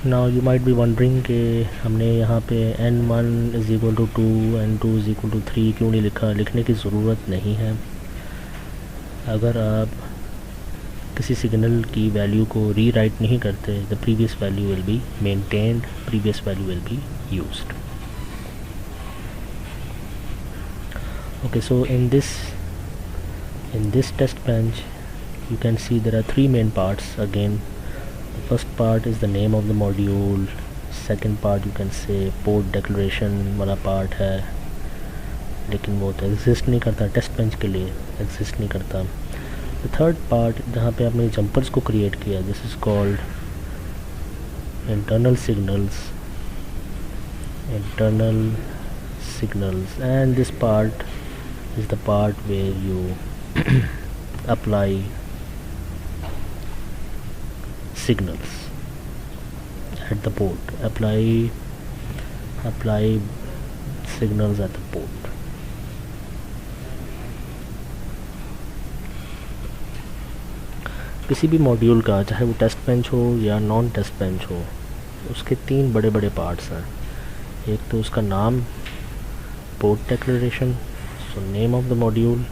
S1: Now you might be wondering कि हमने यहाँ पे n1 is equal to 2, n2 is equal to 3 क्यों नहीं लिखा. लिखने की ज़रूरत नहीं है. अगर आप किसी सिग्नल की वैल्यू को रीराइट नहीं करते, the previous value will be maintained, previous value will be used. Okay, so in this test bench you can see there are 3 main parts. Again, the first part is the name of the module, second part you can say port declaration वाला part है, लेकिन वो तो एग्जिस्ट नहीं करता, टेस्ट बेंच के लिए एग्जिस्ट नहीं करता. The third part जहाँ पे आपने जंपर्स को क्रिएट किया, this is called internal signals, and this part is the part where you apply signals at the port, apply signals at the port. किसी भी मॉड्यूल का, चाहे वो टेस्ट बेंच हो या नॉन टेस्ट बेंच हो, उसके 3 बड़े बड़े पार्ट्स हैं. एक तो उसका नाम, port declaration, so name of the module,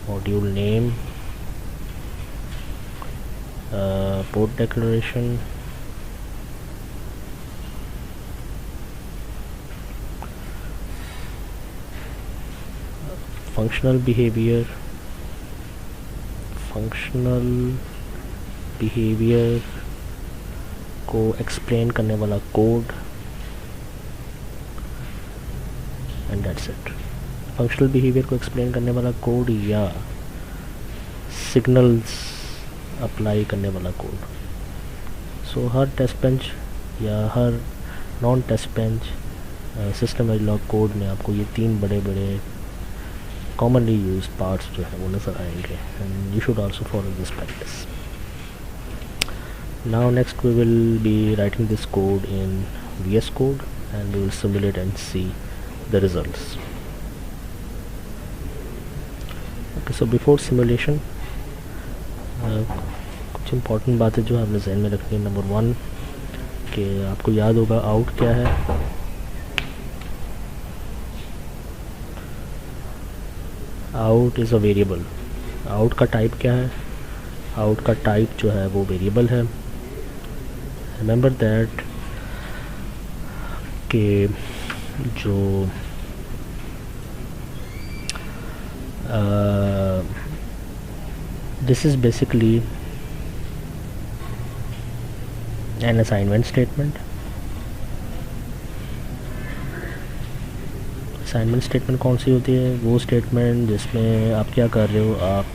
S1: module name, port declaration, functional behaviour को एक्सप्लेन करने वाला code, and that's it. Functional behaviour को एक्सप्लेन करने वाला कोड या सिग्नल्स अप्लाई करने वाला कोड. सो हर टेस्ट बेंच या हर non test bench System Verilog code में आपको ये 3 बड़े बड़े कॉमनली यूज पार्ट्स जो है वो नज़र आएंगे, and you should also follow this practice. Now next we will be writing this code in VS Code, and we will simulate and see the results. Okay, so before simulation कुछ important बातें जो आपने ज़हन में रखनी है. नंबर 1 कि आपको याद होगा आउट क्या है. Out is a variable. Out का टाइप क्या है? आउट का टाइप जो है वो वेरिएबल है। रिमेंबर दैट कि जो this is basically an assignment statement. Assignment statement कौन सी होती है? वो स्टेटमेंट जिसमें आप क्या कर रहे हो, आप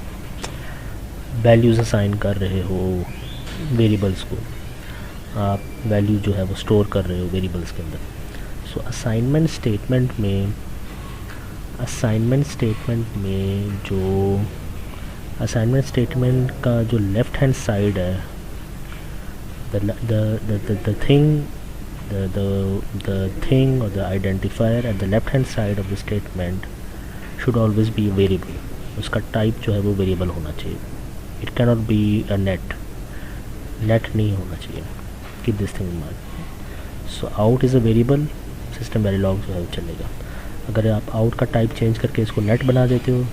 S1: वैल्यूज़ असाइन कर रहे हो वेरिएबल्स को, आप वैल्यू जो है वो स्टोर कर रहे हो वेरिएबल्स के अंदर। सो असाइनमेंट स्टेटमेंट में जो असाइनमेंट स्टेटमेंट का जो लेफ़्ट हैंड साइड है, the thing or the identifier at the left hand side of the statement should always be a variable. उसका टाइप जो है वो वेरिएबल होना चाहिए। It cannot be a net नहीं होना चाहिए। Keep this thing in mind. So out is a variable, system Verilog जो है वो चलेगा। अगर आप आउट का टाइप चेंज करके इसको नेट बना देते हो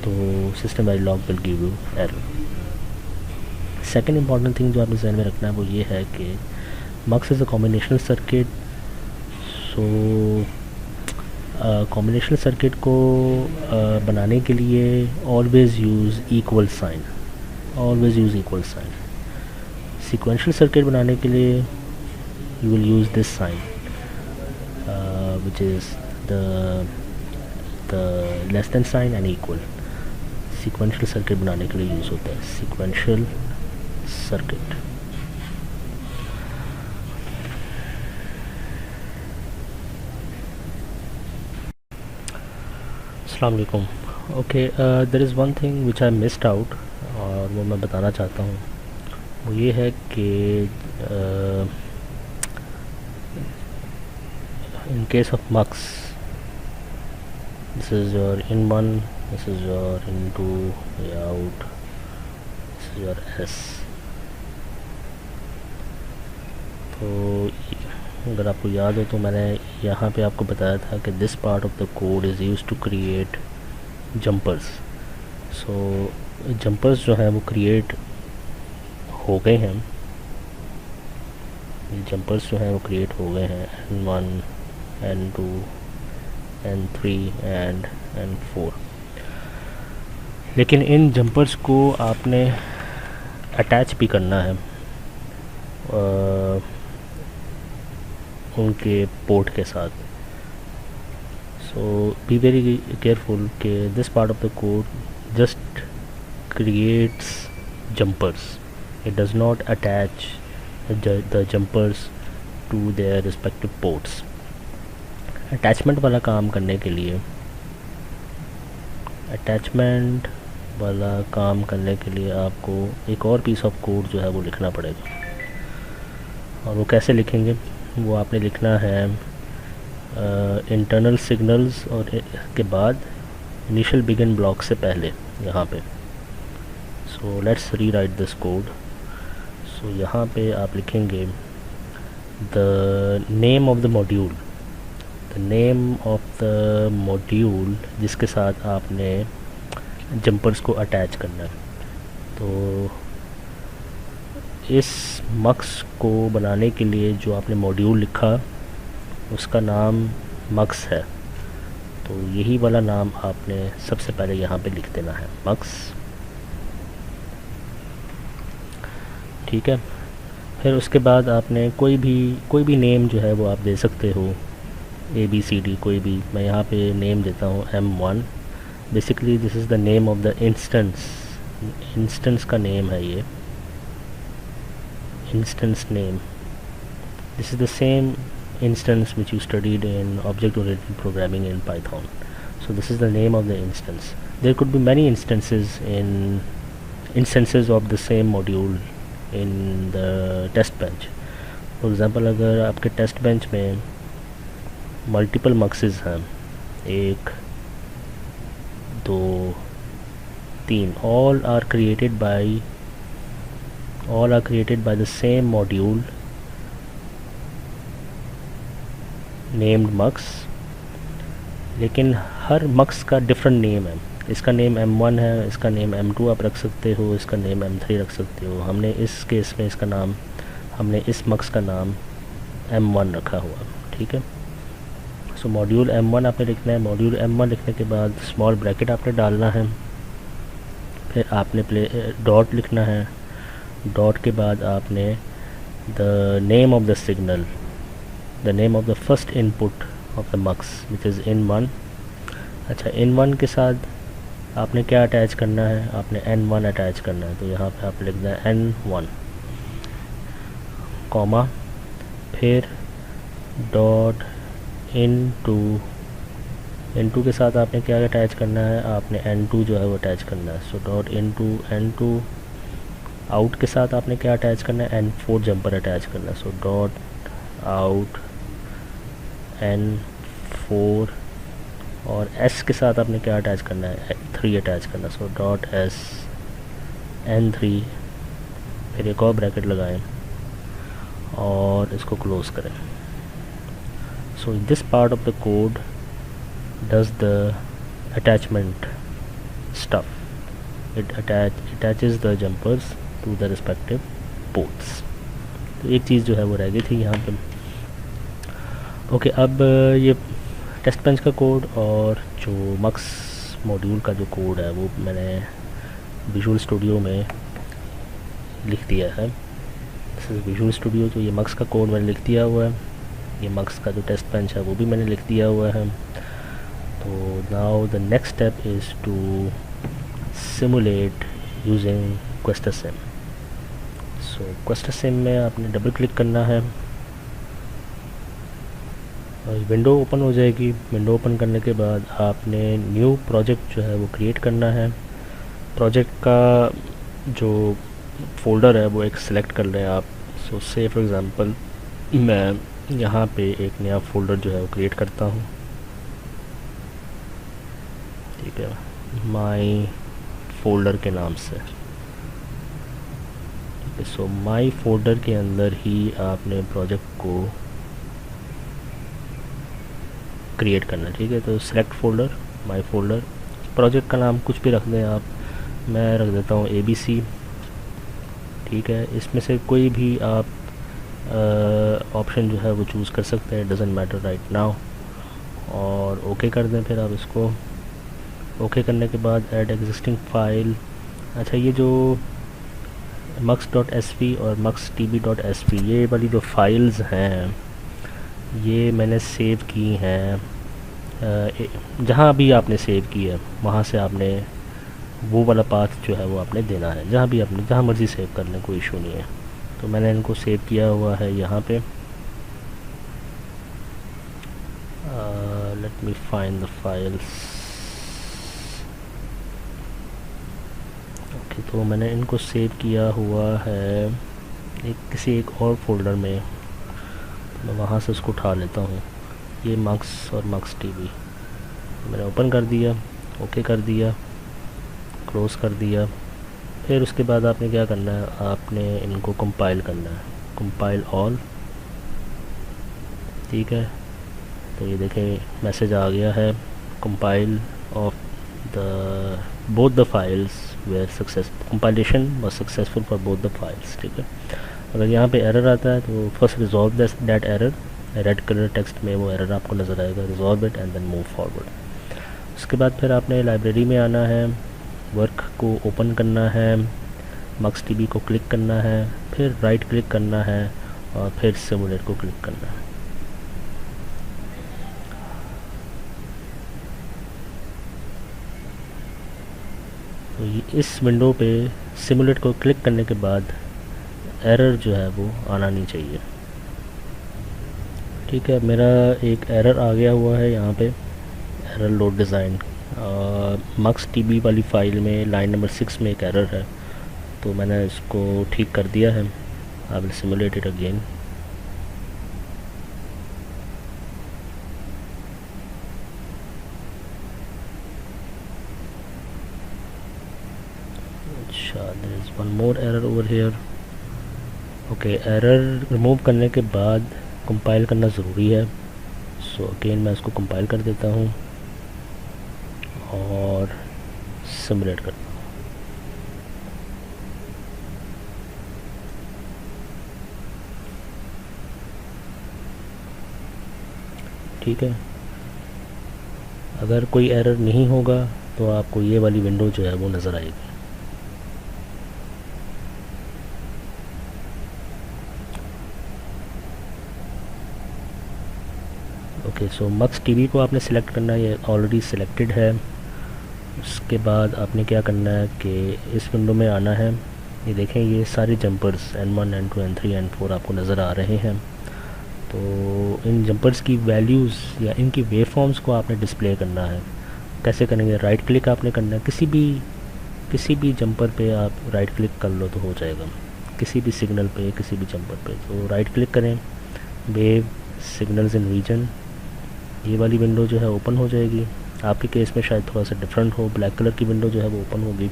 S1: तो system Verilog will give you error. Second important thing जो आपने ध्यान में रखना है वो ये है कि mux is a combinational circuit. So combinational circuit को बनाने के लिए always use equal sign. Sequential circuit बनाने के लिए you will use this sign which is the less than sign and equal. Sequential circuit बनाने के लिए यूज़ होता है सीक्वेंशियल सर्किट। अस्सलाम वालेकुम। Okay, there is one thing which I missed out और वो मैं बताना चाहता हूँ। वो ये है कि in case of mux, this is your in one, this is your in two, out, this is your S. तो अगर आपको याद हो तो मैंने यहाँ पे आपको बताया था कि this part of the code is used to create jumpers. So jumpers जो हैं वो क्रिएट हो गए हैं। जंपर्स जो हैं वो क्रिएट हो गए हैं N1, N2, N3 and N4। लेकिन इन जंपर्स को आपने अटैच भी करना है उनके पोर्ट के साथ। सो बी वेरी केयरफुल कि this part of the code just creates jumpers. It does not attach the jumpers to their respective ports. Attachment वाला काम करने के लिए आपको एक और पीस ऑफ कोड जो है वो लिखना पड़ेगा। और वो कैसे लिखेंगे? वो आपने लिखना है इंटरनल सिग्नल्स और के बाद इनिशियल बिगिन ब्लॉक से पहले यहाँ पे। So let's rewrite this code. So यहाँ पे आप लिखेंगे the name of the module जिसके साथ आपने जंपर्स को अटैच करना है। तो इस मक्स को बनाने के लिए जो आपने मॉड्यूल लिखा उसका नाम मक्स है। तो यही वाला नाम आपने सबसे पहले यहाँ पे लिख देना है, मक्स। ठीक है। फिर उसके बाद आपने कोई भी नेम जो है वो आप दे सकते हो, ABCD कोई भी। मैं यहाँ पे नेम देता हूँ M1। Basically this is the name of the instance का नेम है ये, instance name. This is the same instance which you studied in object-oriented programming in Python. So this is the name of the instance. There could be many instances of the same module in the test bench. For example, अगर आपके टेस्ट बेंच में मल्टीपल मक्सेस हैं, 1 2 3, all are created by the same module named mux, लेकिन हर mux का डिफरेंट नेम है। इसका नेम M1 है, इसका नेम M2 आप रख सकते हो, इसका नेम M3 रख सकते हो। हमने इस केस में इसका नाम, हमने इस मक्स का नाम M1 रखा हुआ, ठीक है। सो मॉड्यूल M1 आपने लिखना है। मॉड्यूल M1 लिखने के बाद स्मॉल ब्रैकेट आपने डालना है, फिर आपने डॉट लिखना है। डॉट के बाद आपने the name of the signal, the name of the first input of the mux which is in1। अच्छा, in1 के साथ आपने क्या अटैच करना है, आपने n1 अटैच करना है। तो यहाँ पे आप लिख दें n1 कॉमा, फिर डॉट in2 के साथ आपने क्या अटैच करना है, आपने n2 जो है वो अटैच करना है। सो डॉट n2 आउट के साथ आपने क्या अटैच करना है, n4 जंपर अटैच करना है। सो डॉट आउट n4, और s के साथ आपने क्या अटैच करना है, 3 अटैच करना है। सो डॉट s n3, फिर एक और ब्रैकेट लगाएं और इसको क्लोज करें। So this part of the code does the attachment stuff, it attaches the jumpers to the respective ports. तो एक चीज़ जो है वो रह गई थी यहाँ पे। ओके, अब ये टेस्ट बेंच का कोड और जो मक्स मॉड्यूल का जो कोड है वो मैंने विजुअल स्टूडियो में लिख दिया है। विजुअल स्टूडियो, जो ये मक्स का कोड मैंने लिख दिया हुआ है, ये मक्स का जो टेस्ट बेंच है वो भी मैंने लिख दिया हुआ है। तो now the next step is to simulate using Questasim. So Questasim में आपने डबल क्लिक करना है और विंडो ओपन हो जाएगी। विंडो ओपन करने के बाद आपने न्यू प्रोजेक्ट जो है वो क्रिएट करना है। प्रोजेक्ट का जो फोल्डर है वो एक सिलेक्ट कर लें आप। सो से फॉर एग्ज़ाम्पल मैं यहाँ पे एक नया फोल्डर जो है वो क्रिएट करता हूँ, ठीक है, माई फोल्डर के नाम से। ठीक है, सो माई फोल्डर के अंदर ही आपने प्रोजेक्ट को क्रिएट करना, ठीक है। तो सिलेक्ट फोल्डर, माई फोल्डर, प्रोजेक्ट का नाम कुछ भी रख दें आप, मैं रख देता हूँ ABC, ठीक है। इसमें से कोई भी आप ऑप्शन जो है वो चूज़ कर सकते हैं, डजेंट मैटर राइट नाउ, और ओके कर दें। फिर आप इसको ओके करने के बाद ऐड एग्जिस्टिंग फाइल। अच्छा, ये जो mux.sv और mux.tb.sv ये वाली जो फाइल्स हैं ये मैंने सेव की हैं, जहाँ भी आपने सेव की है वहाँ से आपने वो वाला पाथ जो है वो आपने देना है, जहाँ भी आपने जहाँ मर्ज़ी सेव कर लें, कोई इशू नहीं है। तो मैंने इनको सेव किया हुआ है यहाँ पे। Let me find the files. Okay, तो मैंने इनको सेव किया हुआ है किसी एक और फोल्डर में, मैं वहाँ से उसको उठा लेता हूँ। ये मक्स और mux.tb मैंने ओपन कर दिया, ओके कर दिया, क्लोज़ कर दिया। फिर उसके बाद आपने क्या करना है, आपने इनको कंपाइल करना है, कंपाइल ऑल, ठीक है। तो ये देखें मैसेज आ गया है, compile of the both the files were success, compilation was successful for both the files, ठीक है। अगर यहाँ पे एरर आता है तो first resolve that error, red colour text में वो एरर आपको नज़र आएगा, resolve it and then move forward. उसके बाद फिर आपने लाइब्रेरी में आना है, वर्क को ओपन करना है, mux.tb को क्लिक करना है, फिर राइट क्लिक करना है और फिर सिमुलेट को क्लिक करना है। तो इस विंडो पे सिमुलेट को क्लिक करने के बाद एरर जो है वो आना नहीं चाहिए, ठीक है। मेरा एक एरर आ गया हुआ है यहाँ पे, एरर लोड डिज़ाइन, mux.tb वाली फ़ाइल में लाइन नंबर 6 में एक एरर है, तो मैंने इसको ठीक कर दिया है। I will simulate it again. अच्छा, there is one more error over here. Okay, error remove करने के बाद कंपाइल करना ज़रूरी है। सो अगेन मैं इसको कंपाइल कर देता हूँ और सिमुलेट करता हूँ। ठीक है, अगर कोई एरर नहीं होगा तो आपको ये वाली विंडो जो है वो नज़र आएगी। ओके, सो मक्स टीवी को आपने सिलेक्ट करना है, ये ऑलरेडी सिलेक्टेड है। उसके बाद आपने क्या करना है कि इस विंडो में आना है। ये देखें, ये सारे jumpers N1 N2 N3 N4 आपको नज़र आ रहे हैं। तो इन जंपर्स की वैल्यूज़ या इनकी वेवफॉर्म्स को आपने डिस्प्ले करना है। कैसे करेंगे? राइट क्लिक आपने करना है, किसी भी जंपर पे आप राइट क्लिक कर लो तो हो जाएगा, किसी भी सिग्नल पे, किसी भी जंपर पे। तो राइट क्लिक करें, वेव सिग्नल्स इन रीजन, ये वाली विंडो जो है ओपन हो जाएगी। आपके केस में शायद थोड़ा सा डिफरेंट हो, ब्लैक कलर की विंडो जो है वो ओपन होगी।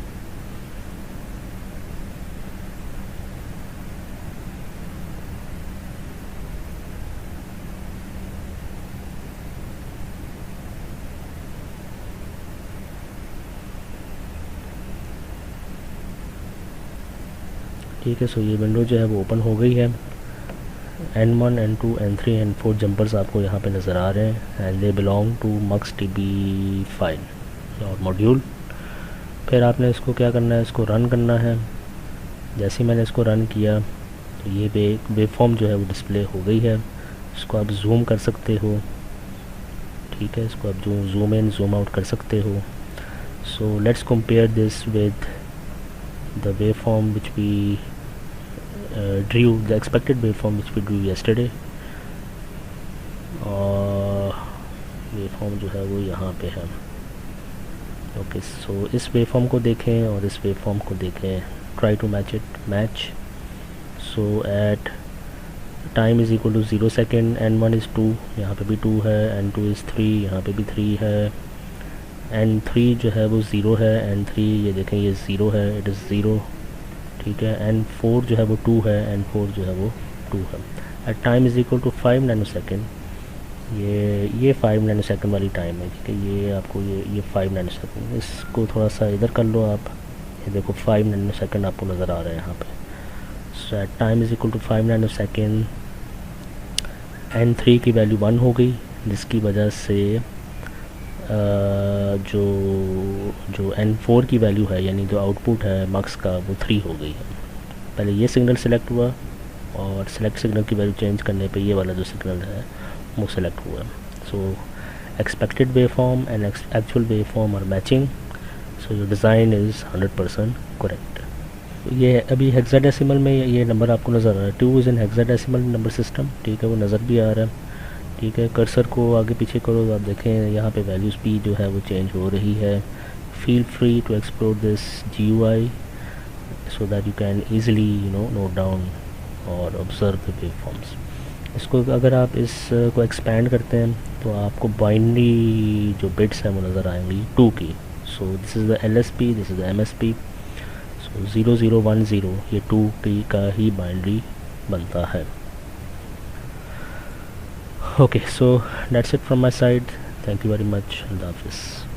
S1: ठीक है, सो ये विंडो जो है वो ओपन हो गई है। N1 N2 N3 N4 jumpers आपको यहाँ पे नज़र आ रहे हैं and they belong to mux TB file और मॉड्यूल। फिर आपने इसको क्या करना है, इसको रन करना है। जैसे ही मैंने इसको रन किया तो ये वेवफॉर्म जो है वो डिस्प्ले हो गई है। इसको आप जूम कर सकते हो। ठीक है, इसको आप जूम इन जूम आउट कर सकते हो। So let's compare this with the waveform which we drew, the expected waveform which we drew yesterday। और वेवफॉर्म जो है वो यहाँ पे है। ओके, सो इस वेवफॉर्म को देखें और इस वेवफॉर्म को देखें, try to match it, match. So at time is equal to 0 second, N1 is 2, यहाँ पे भी 2 है, N2 इज़ 3, यहाँ पे भी 3 है, N3 जो है वो 0 है, N3 ये देखें ये 0 है, इट इज़ 0। ठीक है, N4 जो है वो 2 है, N4 जो है वो 2 है। At time is equal to 5 nano second, ये 5 नैनो सेकेंड वाली टाइम है। ठीक है, ये आपको ये 5 नैनो सेकेंड, इसको थोड़ा सा इधर कर लो आप, ये देखो 5 नैनो सेकेंड आपको नज़र आ रहा है यहाँ पे। So at time is equal to 5 nano second, N3 की वैल्यू 1 हो गई, जिसकी वजह से जो N4 की वैल्यू है यानी जो आउटपुट है मक्स का वो 3 हो गई है। पहले ये सिग्नल सेलेक्ट हुआ और सेलेक्ट सिग्नल की वैल्यू चेंज करने पे ये वाला जो सिग्नल है वो सेलेक्ट हुआ। So expected waveform and actual waveform are matching, so your design is 100% correct. ये अभी हेक्साडेसिमल में ये नंबर आपको नज़र आ रहा है, 2 is in hexadecimal number system. ठीक है, वो नज़र भी आ रहा है। ठीक है, कर्सर को आगे पीछे करो तो आप देखें यहाँ पे वैल्यू स्पीड जो है वो चेंज हो रही है। Feel free to explore this GUI so that you can easily note down और ऑब्जर्व द वेवफॉर्म्स। इसको अगर आप इस को एक्सपैंड करते हैं तो आपको बाइनरी जो बिट्स हैं वो नज़र आएंगी 2 की। So this is the LSP, this is the MSP। सो 0010 ये 2 की का ही बाइनरी बनता है। Okay, so that's it from my side. Thank you very much. Allah Hafiz.